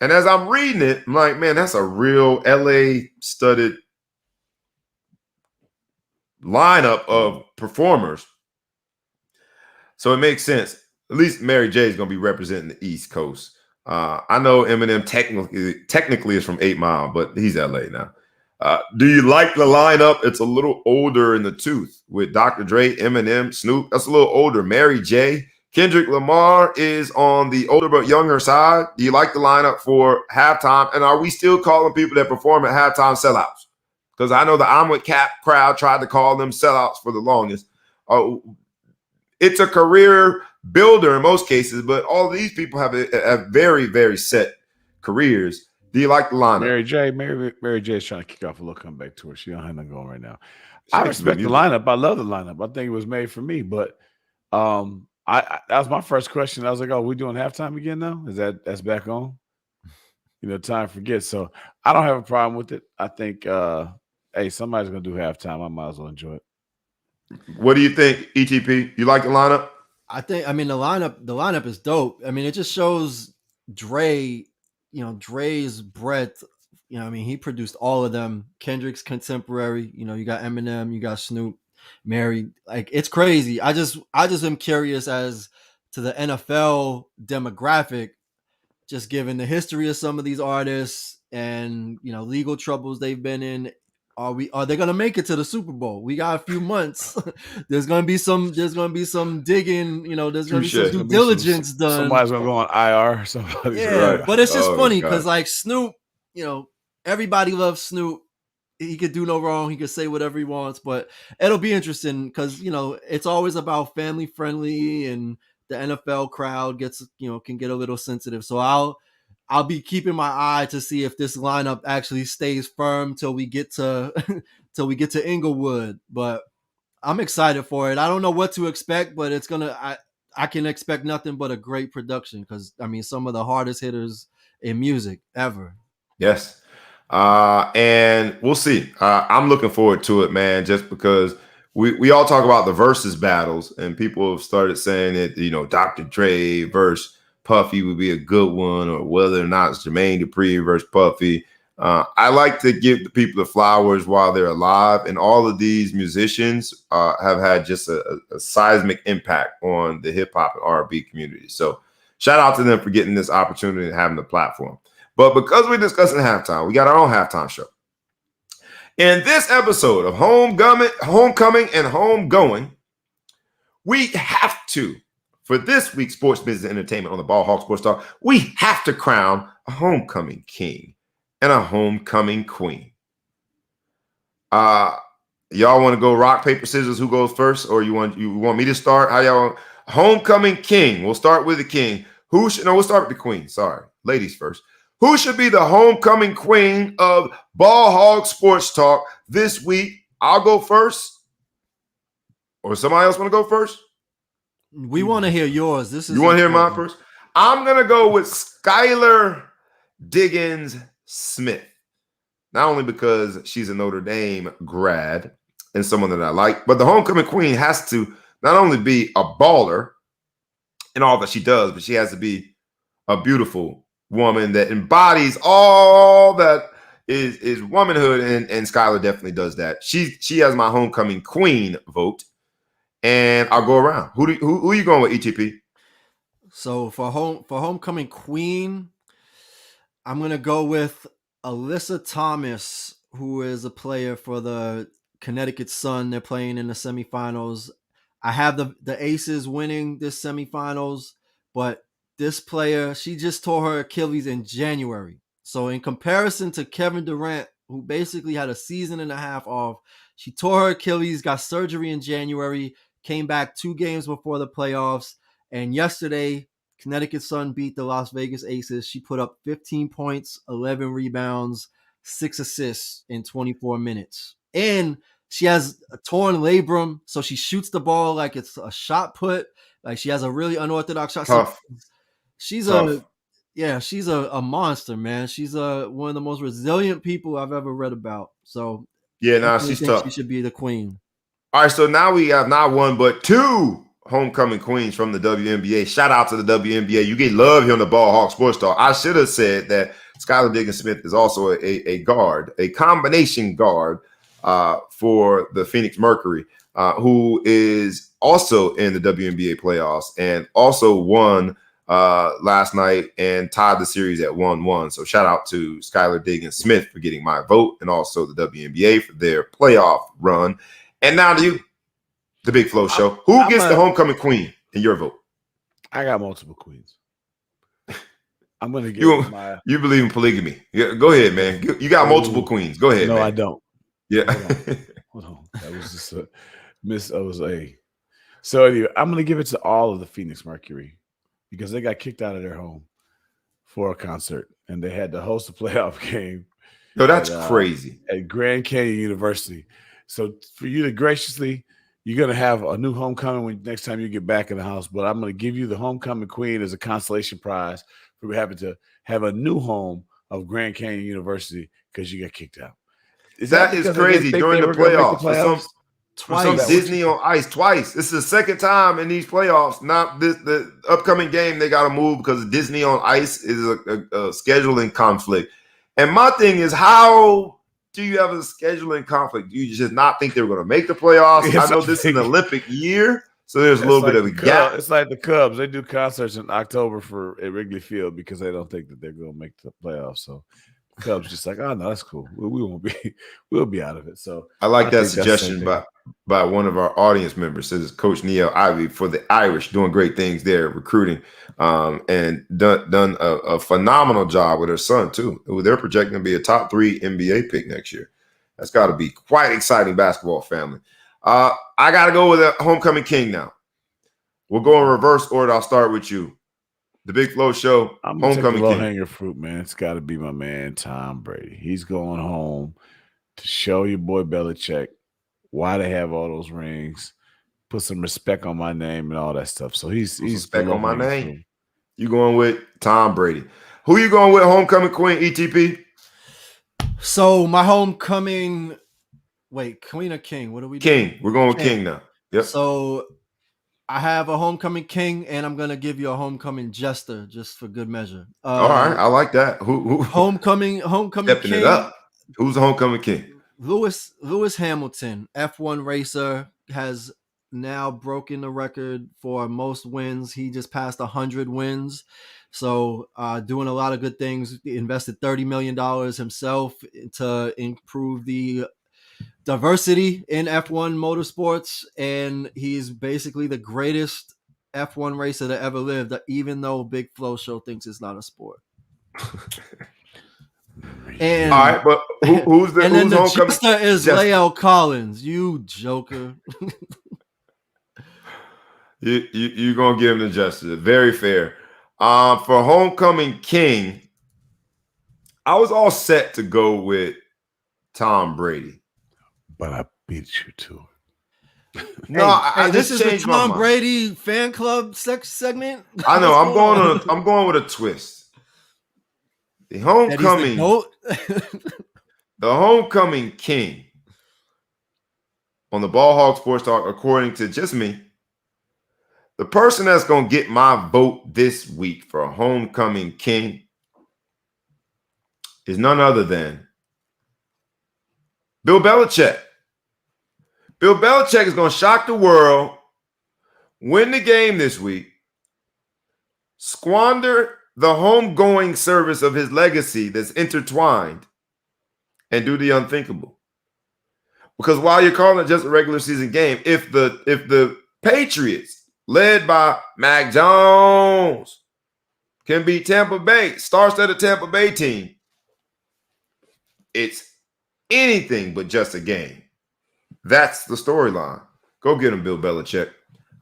And as I'm reading it, I'm like, man, that's a real LA studded lineup of performers. So it makes sense. At least Mary J is going to be representing the East Coast. I know Eminem technically is from 8 Mile, but he's LA now. Do you like the lineup? It's a little older in the tooth with Dr. Dre, Eminem, Snoop. That's a little older. Mary J. Kendrick Lamar is on the older but younger side. Do you like the lineup for halftime? And are we still calling people that perform at halftime sellouts? Because I know the I'm with Cap crowd tried to call them sellouts for the longest. It's a career builder in most cases, but all of these people have very, very set careers. Do you like the lineup? Mary J is trying to kick off a little comeback tour. She don't have nothing going right now. I respect the lineup. I love the lineup. I think it was made for me. But that was my first question. I was like, "Oh, we doing halftime again now? That's back on?" Time forgets. So I don't have a problem with it. I think, hey, somebody's gonna do halftime. I might as well enjoy it. What do you think, ETP? You like the lineup? I mean, the lineup is dope. I mean, it just shows Dre, Dre's breadth. I mean, he produced all of them. Kendrick's contemporary. You got Eminem, you got Snoop, Mary. Like, it's crazy. I just am curious as to the NFL demographic, just given the history of some of these artists and legal troubles they've been in. Are they gonna make it to the Super Bowl? We got a few months. There's gonna be some digging, there's gonna be some due diligence done. Somebody's gonna go on IR. Somebody's right. But it's just funny because like Snoop, everybody loves Snoop. He could do no wrong. He could say whatever he wants, but it'll be interesting because it's always about family friendly, and the NFL crowd can get a little sensitive. So I'll be keeping my eye to see if this lineup actually stays firm till we get to Inglewood. But I'm excited for it. I don't know what to expect, but it's I can expect nothing but a great production because I mean some of the hardest hitters in music ever. Yes. And we'll see. I'm looking forward to it, man, just because we all talk about the versus battles, and people have started saying that, Dr. Dre versus Puffy would be a good one, or whether or not it's Jermaine Dupri versus Puffy. I like to give the people the flowers while they're alive, and all of these musicians have had just a seismic impact on the hip hop and R&B community. So shout out to them for getting this opportunity and having the platform. But because we're discussing halftime, we got our own halftime show. In this episode of Homecoming and Homegoing, we have to, for this week's sports business entertainment on the Ball Hawk Sports Talk, we have to crown a homecoming king and a homecoming queen. Y'all want to go rock, paper, scissors? Who goes first? Or you want me to start? How y'all? Homecoming king. We'll start with the king. We'll start with the queen. Sorry. Ladies first. Who should be the homecoming queen of Ball Hog Sports Talk this week? I'll go first. Or somebody else want to go first? We want to hear yours. You want to hear mine first? I'm going to go with Skylar Diggins Smith. Not only because she's a Notre Dame grad and someone that I like, but the homecoming queen has to not only be a baller in all that she does, but she has to be a beautiful woman that embodies all that is womanhood, and Skylar definitely does that. She has my homecoming queen vote, and I'll go around. Who are you going with, ETP? So for homecoming queen, I'm gonna go with Alyssa Thomas, who is a player for the Connecticut Sun. They're playing in the semifinals. I have the Aces winning this semifinals, but this player, she just tore her Achilles in January. So in comparison to Kevin Durant, who basically had a season and a half off, she tore her Achilles, got surgery in January, came back 2 games before the playoffs. And yesterday, Connecticut Sun beat the Las Vegas Aces. She put up 15 points, 11 rebounds, 6 assists in 24 minutes. And she has a torn labrum, so she shoots the ball like it's a shot put. Like she has a really unorthodox shot. Tough. She's a monster, man. She's one of the most resilient people I've ever read about. So she's tough. She should be the queen. All right, so now we have not one but 2 homecoming queens from the WNBA. Shout out to the WNBA. You get love here on the Ball Hawk Sports Talk. I should have said that Skylar Diggins Smith is also a guard, a combination guard for the Phoenix Mercury, who is also in the WNBA playoffs and also won last night and tied the series at 1-1. So shout out to Skylar Diggins Smith for getting my vote, and also the WNBA for their playoff run. And now to you, the Big Flow Show. Who gets the homecoming queen in your vote? I got multiple queens. I'm going to give you believe in polygamy. Yeah, go ahead, man. You got multiple queens. Go ahead, no, man. I don't. Yeah. Hold on. That was just a miss. So anyway, I'm going to give it to all of the Phoenix Mercury because they got kicked out of their home for a concert, and they had to host a playoff game. No, that's crazy. At Grand Canyon University. So for you to graciously, you're going to have a new homecoming next time you get back in the house, but I'm going to give you the homecoming queen as a consolation prize for having to have a new home of Grand Canyon University because you got kicked out. That is crazy during the playoffs. Twice. Disney on Ice twice. This is the second time in these playoffs. Not this, the upcoming game they got to move because Disney on Ice is a scheduling conflict. And my thing is, how do you have a scheduling conflict? Do you just not think they're going to make the playoffs? I know this is an Olympic year, so there's a little bit of a gap. It's like the Cubs. They do concerts in October at Wrigley Field because they don't think that they're going to make the playoffs. So the Cubs just like, oh no, that's cool. We won't be. We'll be out of it. So I like that suggestion by one of our audience members. This is Coach Neil Ivey for the Irish, doing great things there, recruiting, and done a phenomenal job with her son too. They're projecting to be a top 3 NBA pick next year. That's got to be quite exciting basketball family. I got to go with a homecoming king now. We'll go in reverse order. I'll start with you. The Big Flow Show, I'm homecoming king. Hanger fruit, man. It's got to be my man Tom Brady. He's going home to show your boy Belichick why they have all those rings, put some respect on my name and all that stuff. So he's respect on my name. Fruit. You going with Tom Brady? Who you going with? Homecoming queen, ETP. So my homecoming. Wait, queen or king? What are we doing? King. We're going with king now. Yep. So I have a homecoming king, and I'm gonna give you a homecoming jester just for good measure. All right, I like that. Who homecoming stepping king? It up. Who's the homecoming king? Lewis Hamilton, F1 racer, has now broken the record for most wins. He just passed 100 wins. So doing a lot of good things. He invested $30 million himself to improve the diversity in F1 motorsports. And he's basically the greatest F1 racer that ever lived, even though Big Flow Show thinks it's not a sport. And, all right, but who's the and who's then the jester is Lael Collins. You joker. You're gonna give him the jester. Very fair. For homecoming king, I was all set to go with Tom Brady, but I beat you to it. No, I this is the Tom Brady fan club segment. I know. I'm going with a twist. The homecoming, the homecoming king on the Ball Hog Sports Talk, according to just me, the person that's going to get my vote this week for a homecoming king is none other than Bill Belichick. Bill Belichick is going to shock the world, win the game this week, squander the homegoing service of his legacy that's intertwined, and do the unthinkable. Because while you're calling it just a regular season game, if the Patriots, led by Mac Jones, can beat Tampa Bay, star-studded Tampa Bay team, it's anything but just a game. That's the storyline. Go get him, Bill Belichick.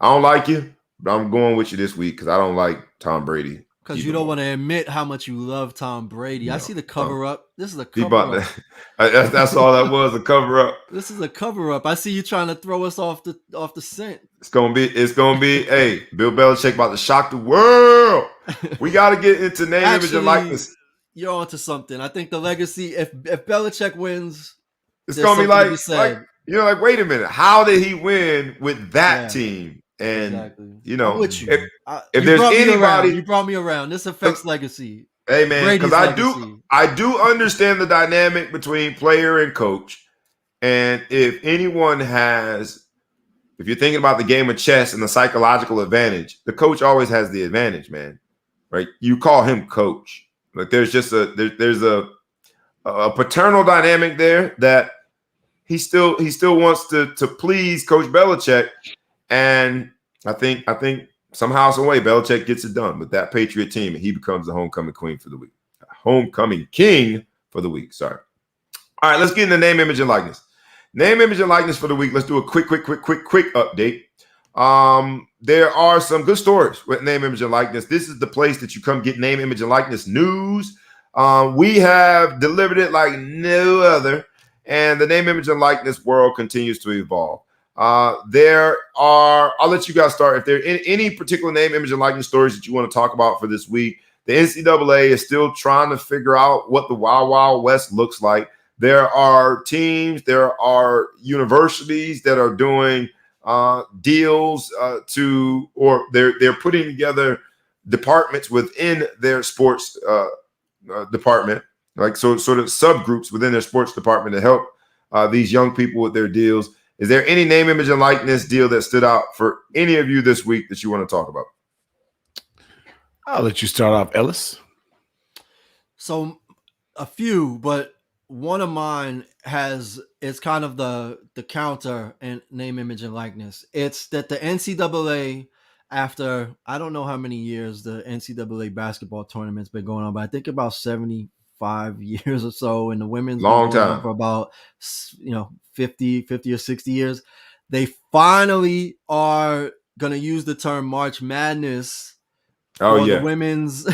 I don't like you, but I'm going with you this week because I don't like Tom Brady. Because you don't want to admit how much you love Tom Brady. No, I see the cover up. This is a cover up. That's all that was, a cover up. This is a cover up. I see you trying to throw us off the scent. It's gonna be. Hey, Bill Belichick about to shock the world. We got to get into name, image, and likeness. You're onto something. I think the legacy. If Belichick wins, it's gonna be like wait a minute. How did he win with that team? And if there's anybody, you brought me around. This affects legacy. Hey man, because I do understand the dynamic between player and coach. And if you're thinking about the game of chess and the psychological advantage, the coach always has the advantage, man. Right? You call him coach. Like there's just there's a paternal dynamic there that he still wants to please Coach Belichick. And I think somehow, some way, Belichick gets it done with that Patriot team, and he becomes the homecoming queen for the week. Homecoming king for the week. Sorry. All right, let's get into name, image, and likeness. Name, image, and likeness for the week. Let's do a quick update. There are some good stories with name, image, and likeness. This is the place that you come get name, image, and likeness news. We have delivered it like no other, and the name, image, and likeness world continues to evolve. I'll let you guys start. If there are any particular name, image, and likeness stories that you want to talk about for this week, the NCAA is still trying to figure out what the Wild Wild West looks like. There are teams, there are universities that are doing deals or they're putting together departments within their sports department, like sort of subgroups within their sports department to help these young people with their deals. Is there any name, image, and likeness deal that stood out for any of you this week that you want to talk about? I'll let you start off, Ellis. So a few, but one of mine is kind of the counter in name, image, and likeness. It's that the NCAA, after I don't know how many years the NCAA basketball tournament's been going on, but I think about 75 years or so, and the women's Long been going time on for about 50 or 60 years. They finally are gonna use the term March Madness the women's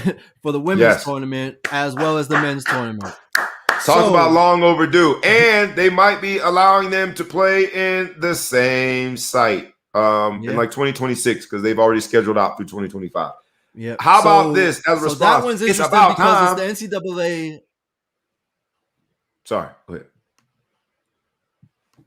Yes. tournament as well as the men's tournament. Talk about long overdue. And they might be allowing them to play in the same site in like 2026 because they've already scheduled out through 2025. Yeah. How about this as a response? That one's interesting because it's the NCAA. Sorry, go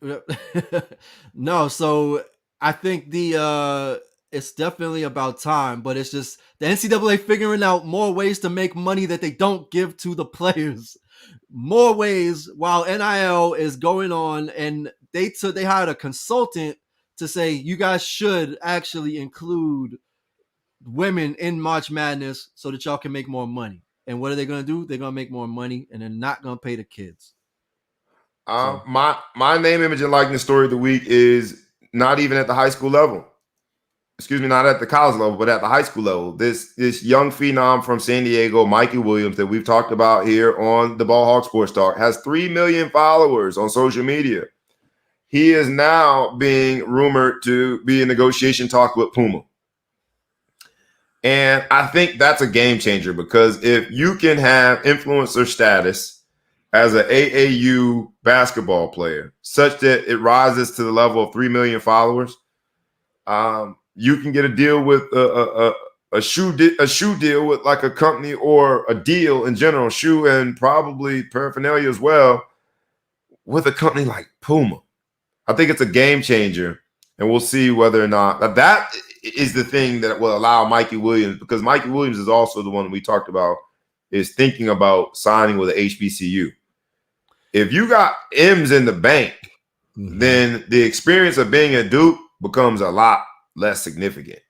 ahead. No, so I think it's definitely about time, but it's just the NCAA figuring out more ways to make money that they don't give to the players. More ways while NIL is going on, and they hired a consultant to say you guys should actually include women in March Madness so that y'all can make more money. And what are they going to do? They're going to make more money, and they're not going to pay the kids. My name, image, and likeness story of the week is not even at the high school level. Excuse me, not at the college level, but at the high school level. This young phenom from San Diego, Mikey Williams, that we've talked about here on the Ball Hawk Sports Talk, has 3 million followers on social media. He is now being rumored to be in negotiation talk with Puma. And I think that's a game changer because if you can have influencer status as an AAU basketball player such that it rises to the level of 3 million followers, you can get a deal with a shoe deal with like a company or a deal in general, shoe and probably paraphernalia as well, with a company like Puma. I think it's a game changer, and we'll see whether or not that is the thing that will allow Mikey Williams, because Mikey Williams is also the one we talked about is thinking about signing with a HBCU. If you got M's in the bank, then the experience of being a Duke becomes a lot less significant.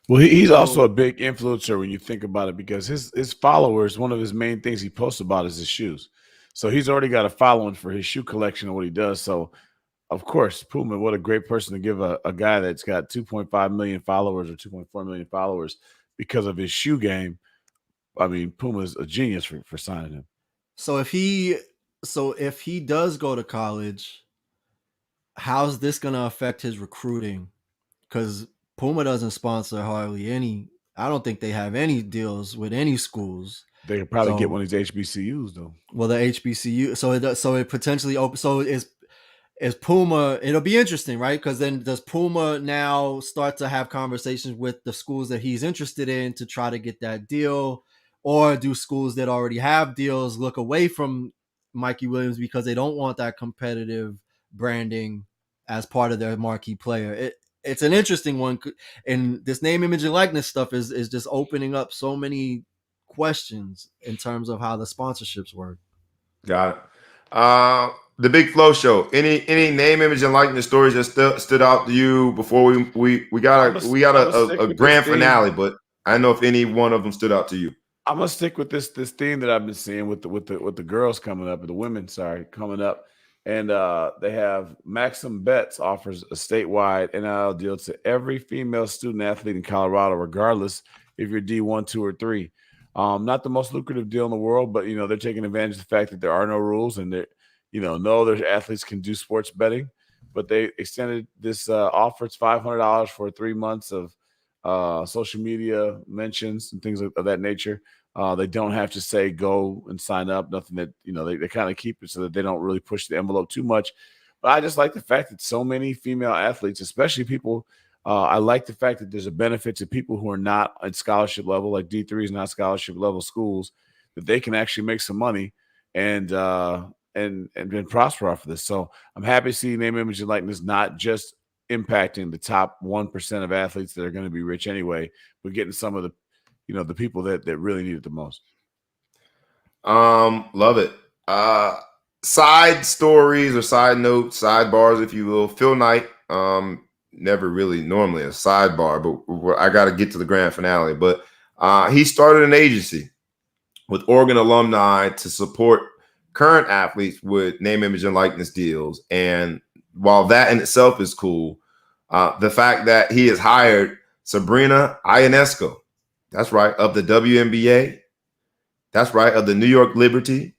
Well, he's also a big influencer when you think about it, because his followers, one of his main things he posts about is his shoes. So he's already got a following for his shoe collection and what he does. So, of course, Puma, what a great person to give a guy that's got 2.5 million followers or 2.4 million followers because of his shoe game. I mean, Puma's a genius for signing him. So if he does go to college, how's this going to affect his recruiting? Because Puma doesn't sponsor hardly any. I don't think they have any deals with any schools. They could probably get one of these HBCUs though. Well, the HBCU, so it potentially open. So is Puma? It'll be interesting, right? Because then does Puma now start to have conversations with the schools that he's interested in to try to get that deal, or do schools that already have deals look away from Mikey Williams because they don't want that competitive branding as part of their marquee player? It's an interesting one, and this name, image, and likeness stuff is just opening up so many questions in terms of how the sponsorships work. Got it. The Big Flow Show. Any name, image, and likeness stories that stood out to you before we got a grand finale? But I don't know if any one of them stood out to you. I'm gonna stick with this theme that I've been seeing with the girls coming up, the women, coming up. And they have Maxim Betts offers a statewide NIL deal to every female student athlete in Colorado, regardless if you're D1, 2, or 3. Not the most lucrative deal in the world, but they're taking advantage of the fact that there are no rules and that no other athletes can do sports betting. But they extended this offer. It's $500 for 3 months of social media mentions and things of that nature. They don't have to say go and sign up. Nothing that they kind of keep it so that they don't really push the envelope too much. But I just like the fact that so many female athletes, especially people. I like the fact that there's a benefit to people who are not at scholarship level, like D3 is not scholarship level schools, that they can actually make some money. And and then prosper off of this. So I'm happy to see name, image, and likeness not just impacting the top 1% of athletes that are going to be rich anyway, but getting some of the, the people that really need it the most. Love it. Side stories or side notes, sidebars, if you will. Phil Knight, never really normally a sidebar, but I got to get to the grand finale. But he started an agency with Oregon alumni to support current athletes with name, image, and likeness deals. And while that in itself is cool, the fact that he has hired Sabrina Ionescu, that's right, of the WNBA, that's right, of the New York Liberty,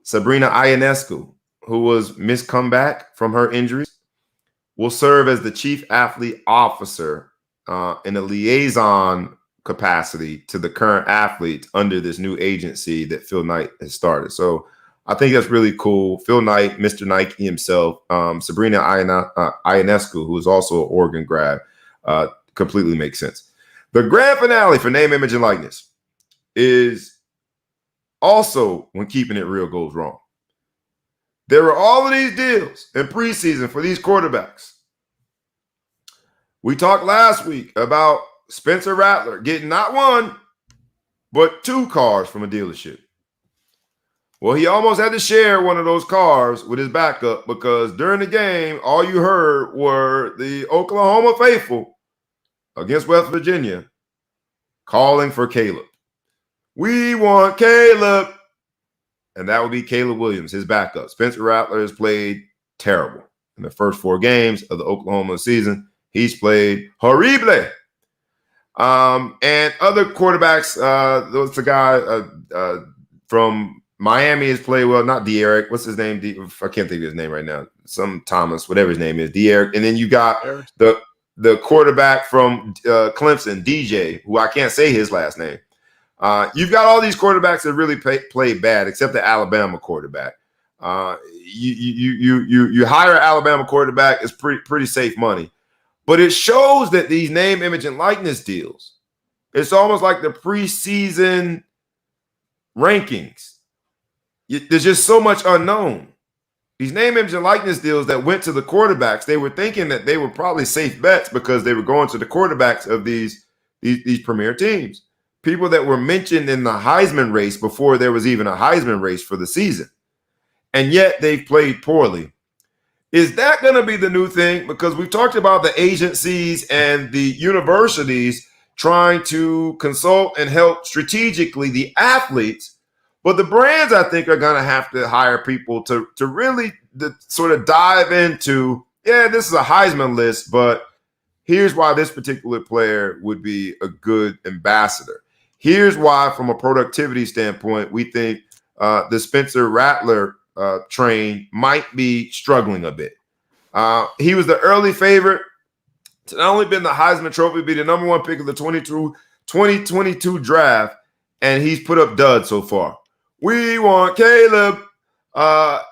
Sabrina Ionescu, who was Miss Comeback from her injuries, will serve as the chief athlete officer in a liaison capacity to the current athletes under this new agency that Phil Knight has started. So I think that's really cool. Phil Knight, Mr. Nike himself, Sabrina Ionescu, who is also an Oregon grad, completely makes sense. The grand finale for name, image, and likeness is also when keeping it real goes wrong. There were all of these deals in preseason for these quarterbacks. We talked last week about Spencer Rattler getting not one, but 2 cars from a dealership. Well, he almost had to share one of those cars with his backup because during the game, all you heard were the Oklahoma faithful against West Virginia calling for Caleb. We want Caleb. And that would be Caleb Williams, his backup. Spencer Rattler has played terrible in the first 4 games of the Oklahoma season. He's played horrible. And other quarterbacks, the guy from Miami has played well. Not De'Eric. What's his name? I can't think of his name right now. Some Thomas, whatever his name is. De'Eric. And then you got the quarterback from Clemson, DJ, who I can't say his last name. You've got all these quarterbacks that really play bad, except the Alabama quarterback. You hire an Alabama quarterback, it's pretty safe money. But it shows that these name, image, and likeness deals, it's almost like the preseason rankings. There's just so much unknown. These name, image, and likeness deals that went to the quarterbacks, they were thinking that they were probably safe bets because they were going to the quarterbacks of these premier teams. People that were mentioned in the Heisman race before there was even a Heisman race for the season. And yet they've played poorly. Is that going to be the new thing? Because we've talked about the agencies and the universities trying to consult and help strategically the athletes. But the brands, I think, are going to have to hire people to really sort of dive into, this is a Heisman list, but here's why this particular player would be a good ambassador. Here's why, from a productivity standpoint, we think the Spencer Rattler train might be struggling a bit. He was the early favorite to not only been the Heisman Trophy, be the number 1 pick of the 2022 draft, and he's put up duds so far. We want Caleb.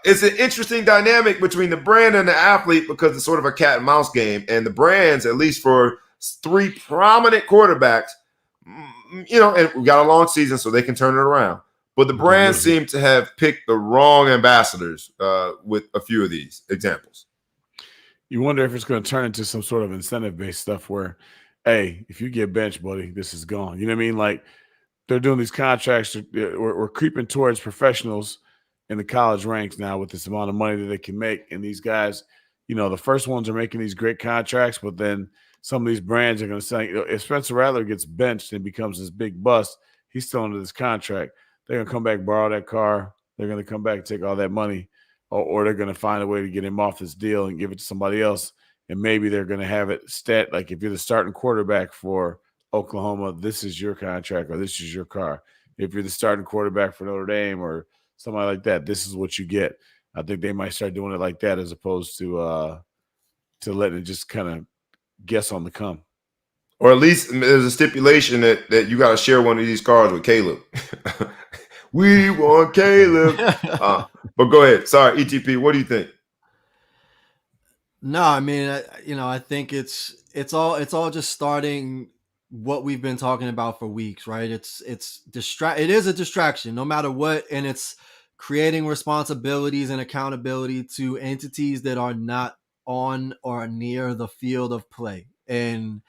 It's an interesting dynamic between the brand and the athlete because it's sort of a cat and mouse game. And the brands, at least for 3 prominent quarterbacks, and we got a long season, so they can turn it around. But the brands seem to have picked the wrong ambassadors with a few of these examples. You wonder if it's going to turn into some sort of incentive-based stuff where, hey, if you get benched, buddy, this is gone. You know what I mean? Like, they're doing these contracts. We're creeping towards professionals in the college ranks now with this amount of money that they can make. And these guys, the first ones are making these great contracts, but then some of these brands are going to say, if Spencer Rattler gets benched and becomes this big bust, he's still under this contract. They're going to come back, borrow that car. They're going to come back and take all that money, or they're going to find a way to get him off this deal and give it to somebody else. And maybe they're going to have it like if you're the starting quarterback for Oklahoma, this is your contract or this is your car. If you're the starting quarterback for Notre Dame or somebody like that, this is what you get. I think they might start doing it like that as opposed to letting it just kind of guess on the come. Or at least there's a stipulation that you got to share one of these cars with Caleb. We want Caleb. But go ahead. Sorry, ETP. What do you think? No, I mean, I think it's all just starting what we've been talking about for weeks, right? It is a distraction no matter what. And it's creating responsibilities and accountability to entities that are not on or near the field of play. And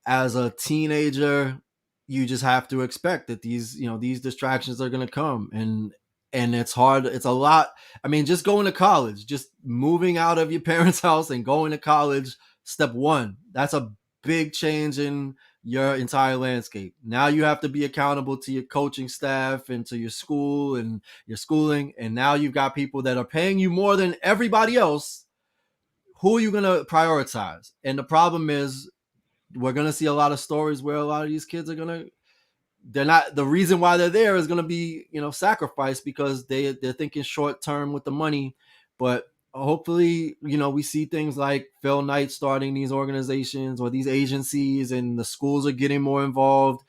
as a teenager, you just have to expect that these distractions are going to come, and it's hard. It's a lot. I mean, just going to college, just moving out of your parents' house and going to college, step one, that's a big change in your entire landscape. Now you have to be accountable to your coaching staff and to your school and your schooling, and now you've got people that are paying you more than everybody else. Who are you going to prioritize? And the problem is, we're going to see a lot of stories where a lot of these kids are they're not, the reason why they're there is going to be, sacrificed because they're thinking short term with the money. But hopefully, we see things like Phil Knight starting these organizations or these agencies, and the schools are getting more involved.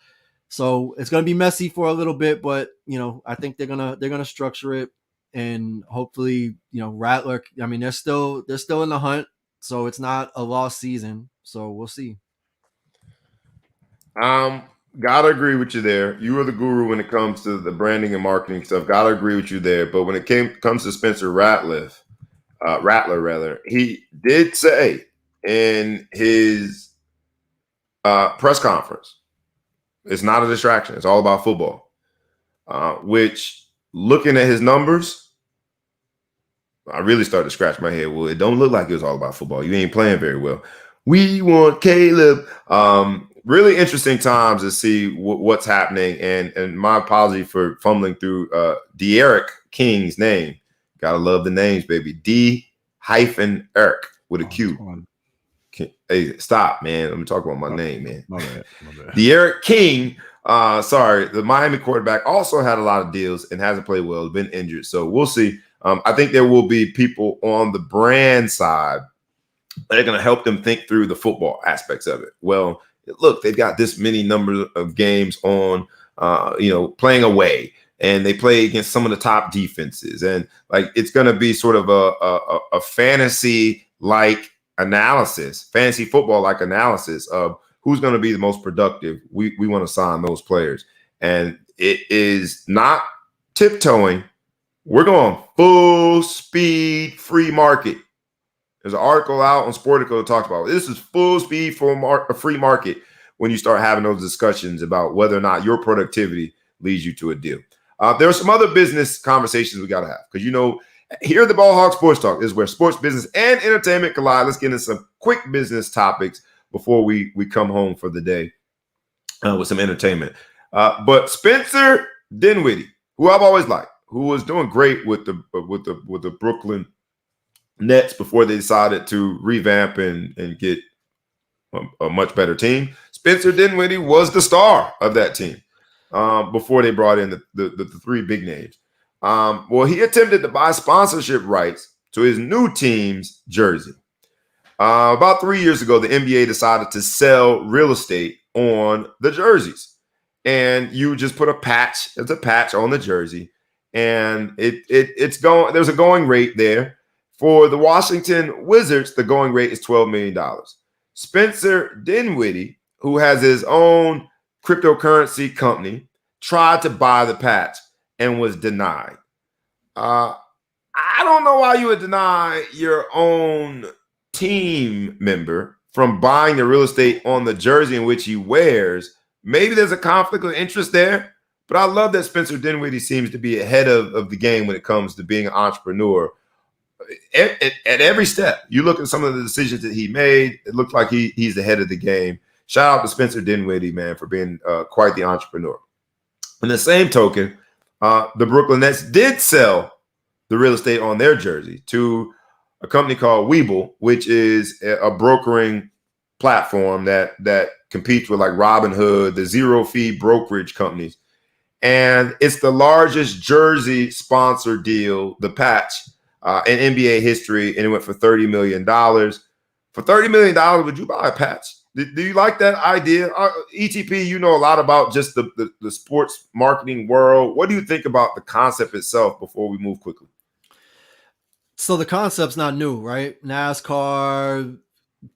So it's going to be messy for a little bit, but I think they're going to structure it, and hopefully, Rattler, I mean, they're still in the hunt. So it's not a lost season. So we'll see. Gotta agree with you there. You are the guru when it comes to the branding and marketing stuff. Gotta agree with you there. But when it comes to Spencer Rattler, he did say in his press conference, it's not a distraction. It's all about football. Which, looking at his numbers, I really started to scratch my head. Well, it don't look like it was all about football. You ain't playing very well. We want Caleb. Really interesting times to see what's happening. And my apology for fumbling through D'Eriq King's name. Gotta love the names, baby. D-Eric with a Q. Hey, stop, man. Let me talk about my name, man. My bad. D'Eriq King, the Miami quarterback, also had a lot of deals and hasn't played well. Has been injured. So we'll see. I think there will be people on the brand side that are going to help them think through the football aspects of it. Well, look, they've got this many number of games on, playing away, and they play against some of the top defenses. And like, it's going to be sort of a fantasy-like analysis, fantasy football-like analysis of who's going to be the most productive. We want to sign those players. And it is not tiptoeing. We're going full speed, free market. There's an article out on Sportico that talks about this is full speed for a free market when you start having those discussions about whether or not your productivity leads you to a deal. There are some other business conversations we got to have because, here at the Ball Hog Sports Talk is where sports, business, and entertainment collide. Let's get into some quick business topics before we come home for the day with some entertainment. But Spencer Dinwiddie, who I've always liked, who was doing great with the Brooklyn Nets before they decided to revamp and get a much better team. Spencer Dinwiddie was the star of that team before they brought in the three big names. Well, he attempted to buy sponsorship rights to his new team's jersey. About 3 years ago, the NBA decided to sell real estate on the jerseys. And you just put a patch on the jersey. And there's a going rate there. For the Washington Wizards, the going rate is $12 million. Spencer Dinwiddie, who has his own cryptocurrency company, tried to buy the patch and was denied. I don't know why you would deny your own team member from buying the real estate on the jersey in which he wears. Maybe there's a conflict of interest there, but I love that Spencer Dinwiddie seems to be ahead of the game when it comes to being an entrepreneur. At every step, you look at some of the decisions that he made, it looks like he's ahead of the game. Shout out to Spencer Dinwiddie, man, for being quite the entrepreneur. In the same token, the Brooklyn Nets did sell the real estate on their jersey to a company called Webull, which is a brokering platform that competes with like Robinhood, the zero fee brokerage companies. And it's the largest jersey sponsor deal, the patch, in NBA history, and it went for $30 million. For $30 million, would you buy a patch? Do you like that idea? ETP, you know a lot about just the sports marketing world. What do you think about the concept itself before we move quickly? So the concept's not new, right? NASCAR,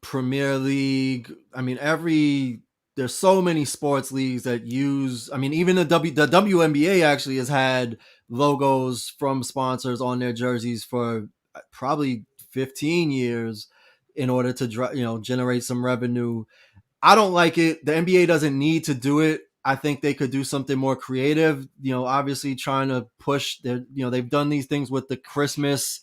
Premier League. I mean, every there's so many sports leagues that use. I mean, even the WNBA actually has had logos from sponsors on their jerseys for probably 15 years in order to generate some revenue. I don't like it. The NBA doesn't need to do it. I think they could do something more creative. Obviously trying to push their. They've done these things with the Christmas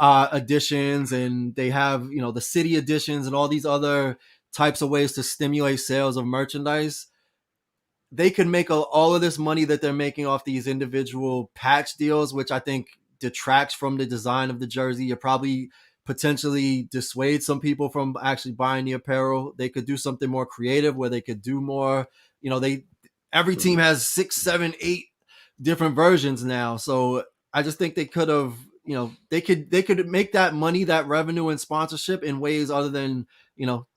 editions, and they have the city editions and all these other types of ways to stimulate sales of merchandise. They could make all of this money that they're making off these individual patch deals, which I think detracts from the design of the jersey. You probably potentially dissuade some people from actually buying the apparel. They could do something more creative where they could do more. Every team has 6, 7, 8 different versions now. So I just think they could have, they could make that money, that revenue and sponsorship in ways other than,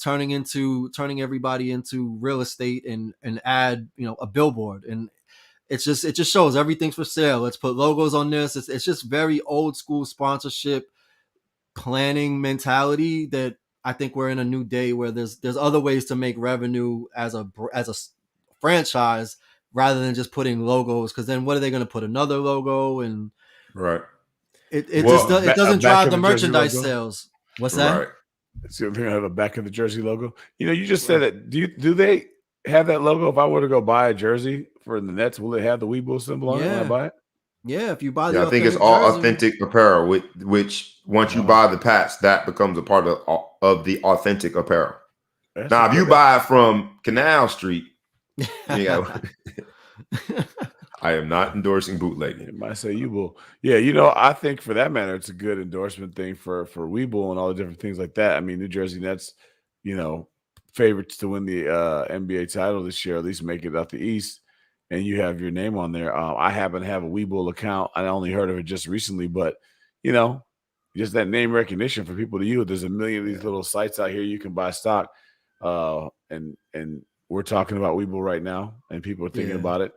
turning everybody into real estate and add, a billboard. And it just shows everything's for sale. Let's put logos on this. It's just very old school sponsorship planning mentality that I think we're in a new day where there's other ways to make revenue as a franchise rather than just putting logos. Because then what are they going to put another logo? And Right. It doesn't drive the merchandise sales. What's that? Right. So we're gonna have a back of the jersey logo. You just said that. Do they have that logo? If I were to go buy a jersey for the Nets, will it have the Weeble symbol on it when I buy it? Yeah, if you buy I think it's all authentic apparel, which once you buy the patch, that becomes a part of the authentic apparel. Now, if you buy it from Canal Street, I am not endorsing bootlegging. It might say Weeble. Yeah, I think for that matter, it's a good endorsement thing for Weeble and all the different things like that. I mean, New Jersey Nets, favorites to win the NBA title this year, at least make it out the East. And you have your name on there. I happen to have a Weeble account. I only heard of it just recently, but just that name recognition for people to use. There's a million of these little sites out here you can buy stock, and we're talking about Weeble right now, and people are thinking about it.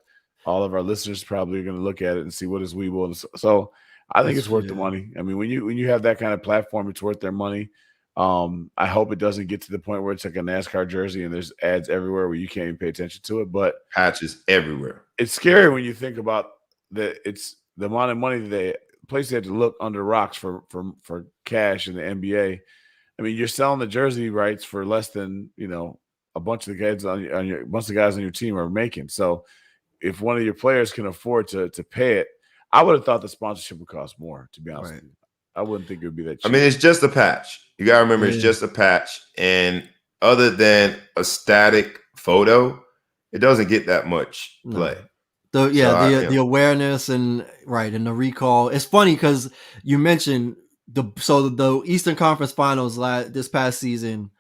All of our listeners probably are going to look at it and see what is Weeble. So I think it's worth the money. I mean, when you have that kind of platform, it's worth their money. I hope it doesn't get to the point where it's like a NASCAR jersey and there's ads everywhere where you can't even pay attention to it. But patches everywhere. It's scary when you think about it's the amount of money that places had to look under rocks for cash in the NBA. I mean, you're selling the jersey rights for less than a bunch of the guys on your team are making. So if one of your players can afford to pay it, I would have thought the sponsorship would cost more, to be honest with you. I wouldn't think it would be that cheap. I mean, it's just a patch. You got to remember, it's just a patch. And other than a static photo, it doesn't get that much play. The awareness and the recall. It's funny because you mentioned the Eastern Conference Finals this past season.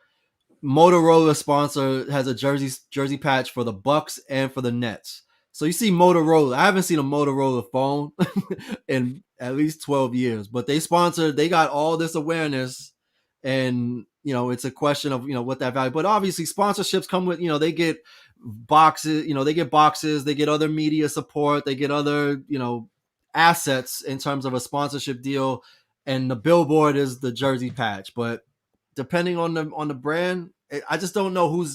Motorola sponsor has a jersey patch for the Bucks and for the Nets. So you see Motorola. I haven't seen a Motorola phone in at least 12 years, but they got all this awareness, and it's a question of what that value. But obviously sponsorships come with they get boxes, they get other media support, they get other assets in terms of a sponsorship deal, and the billboard is the jersey patch. But depending on the brand, I just don't know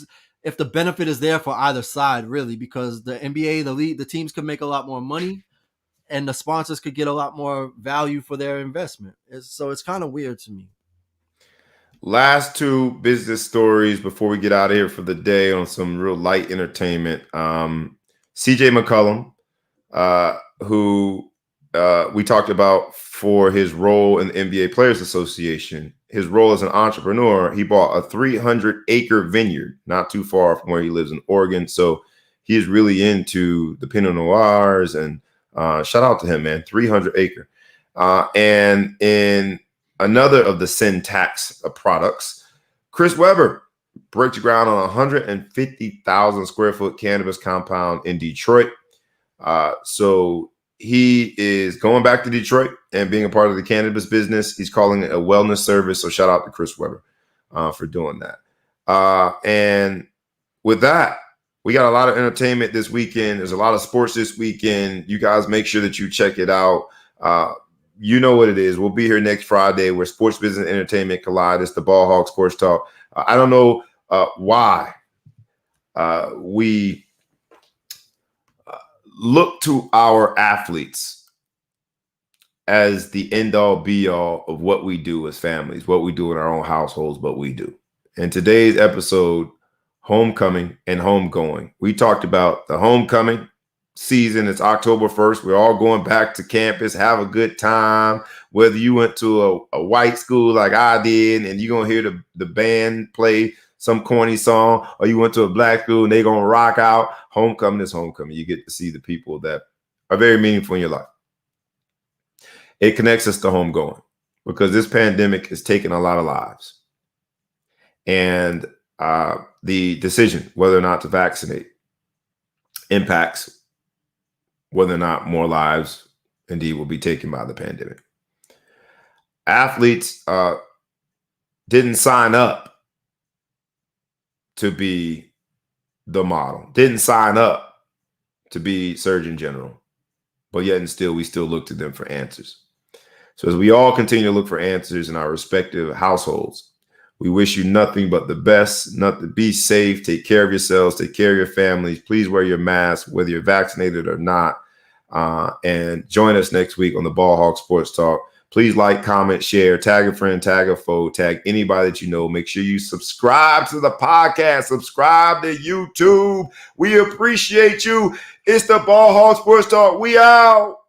if the benefit is there for either side, really, because the NBA, the league, the teams could make a lot more money and the sponsors could get a lot more value for their investment. So it's kind of weird to me. Last two business stories before we get out of here for the day on some real light entertainment. CJ McCullum, who we talked about for his role in the NBA Players Association, his role as an entrepreneur, he bought a 300-acre vineyard not too far from where he lives in Oregon. So he is really into the Pinot Noirs, and shout out to him, man, 300-acre. And in another of the Syntax products, Chris Webber breaks ground on a 150,000 square foot cannabis compound in Detroit. So he is going back to Detroit and being a part of the cannabis business. He's calling it a wellness service. So shout out to Chris Webber for doing that. And with that, we got a lot of entertainment this weekend. There's a lot of sports this weekend. You guys make sure that you check it out. You know what it is. We'll be here next Friday where sports, business, and entertainment collide. It's the Ball Hog Sports Talk. I don't know why we look to our athletes as the end all be all of what we do as families, what we do in our own households, what we do. In today's episode, homecoming and homegoing, we talked about the homecoming season. It's October 1st. We're all going back to campus, have a good time. Whether you went to a white school like I did and you're going to hear the band play some corny song, or you went to a black school and they're going to rock out, homecoming is homecoming. You get to see the people that are very meaningful in your life. It connects us to homegoing because this pandemic has taken a lot of lives. And the decision whether or not to vaccinate impacts whether or not more lives indeed will be taken by the pandemic. Athletes didn't sign up to be the model, didn't sign up to be Surgeon General, but yet and still, we still look to them for answers. So as we all continue to look for answers in our respective households, we wish you nothing but the best. Be safe, take care of yourselves, take care of your families. Please wear your mask, whether you're vaccinated or not. And join us next week on the Ball Hawk Sports Talk. Please like, comment, share, tag a friend, tag a foe, tag anybody that you know. Make sure you subscribe to the podcast, subscribe to YouTube. We appreciate you. It's the Ball Hawk Sports Talk. We out.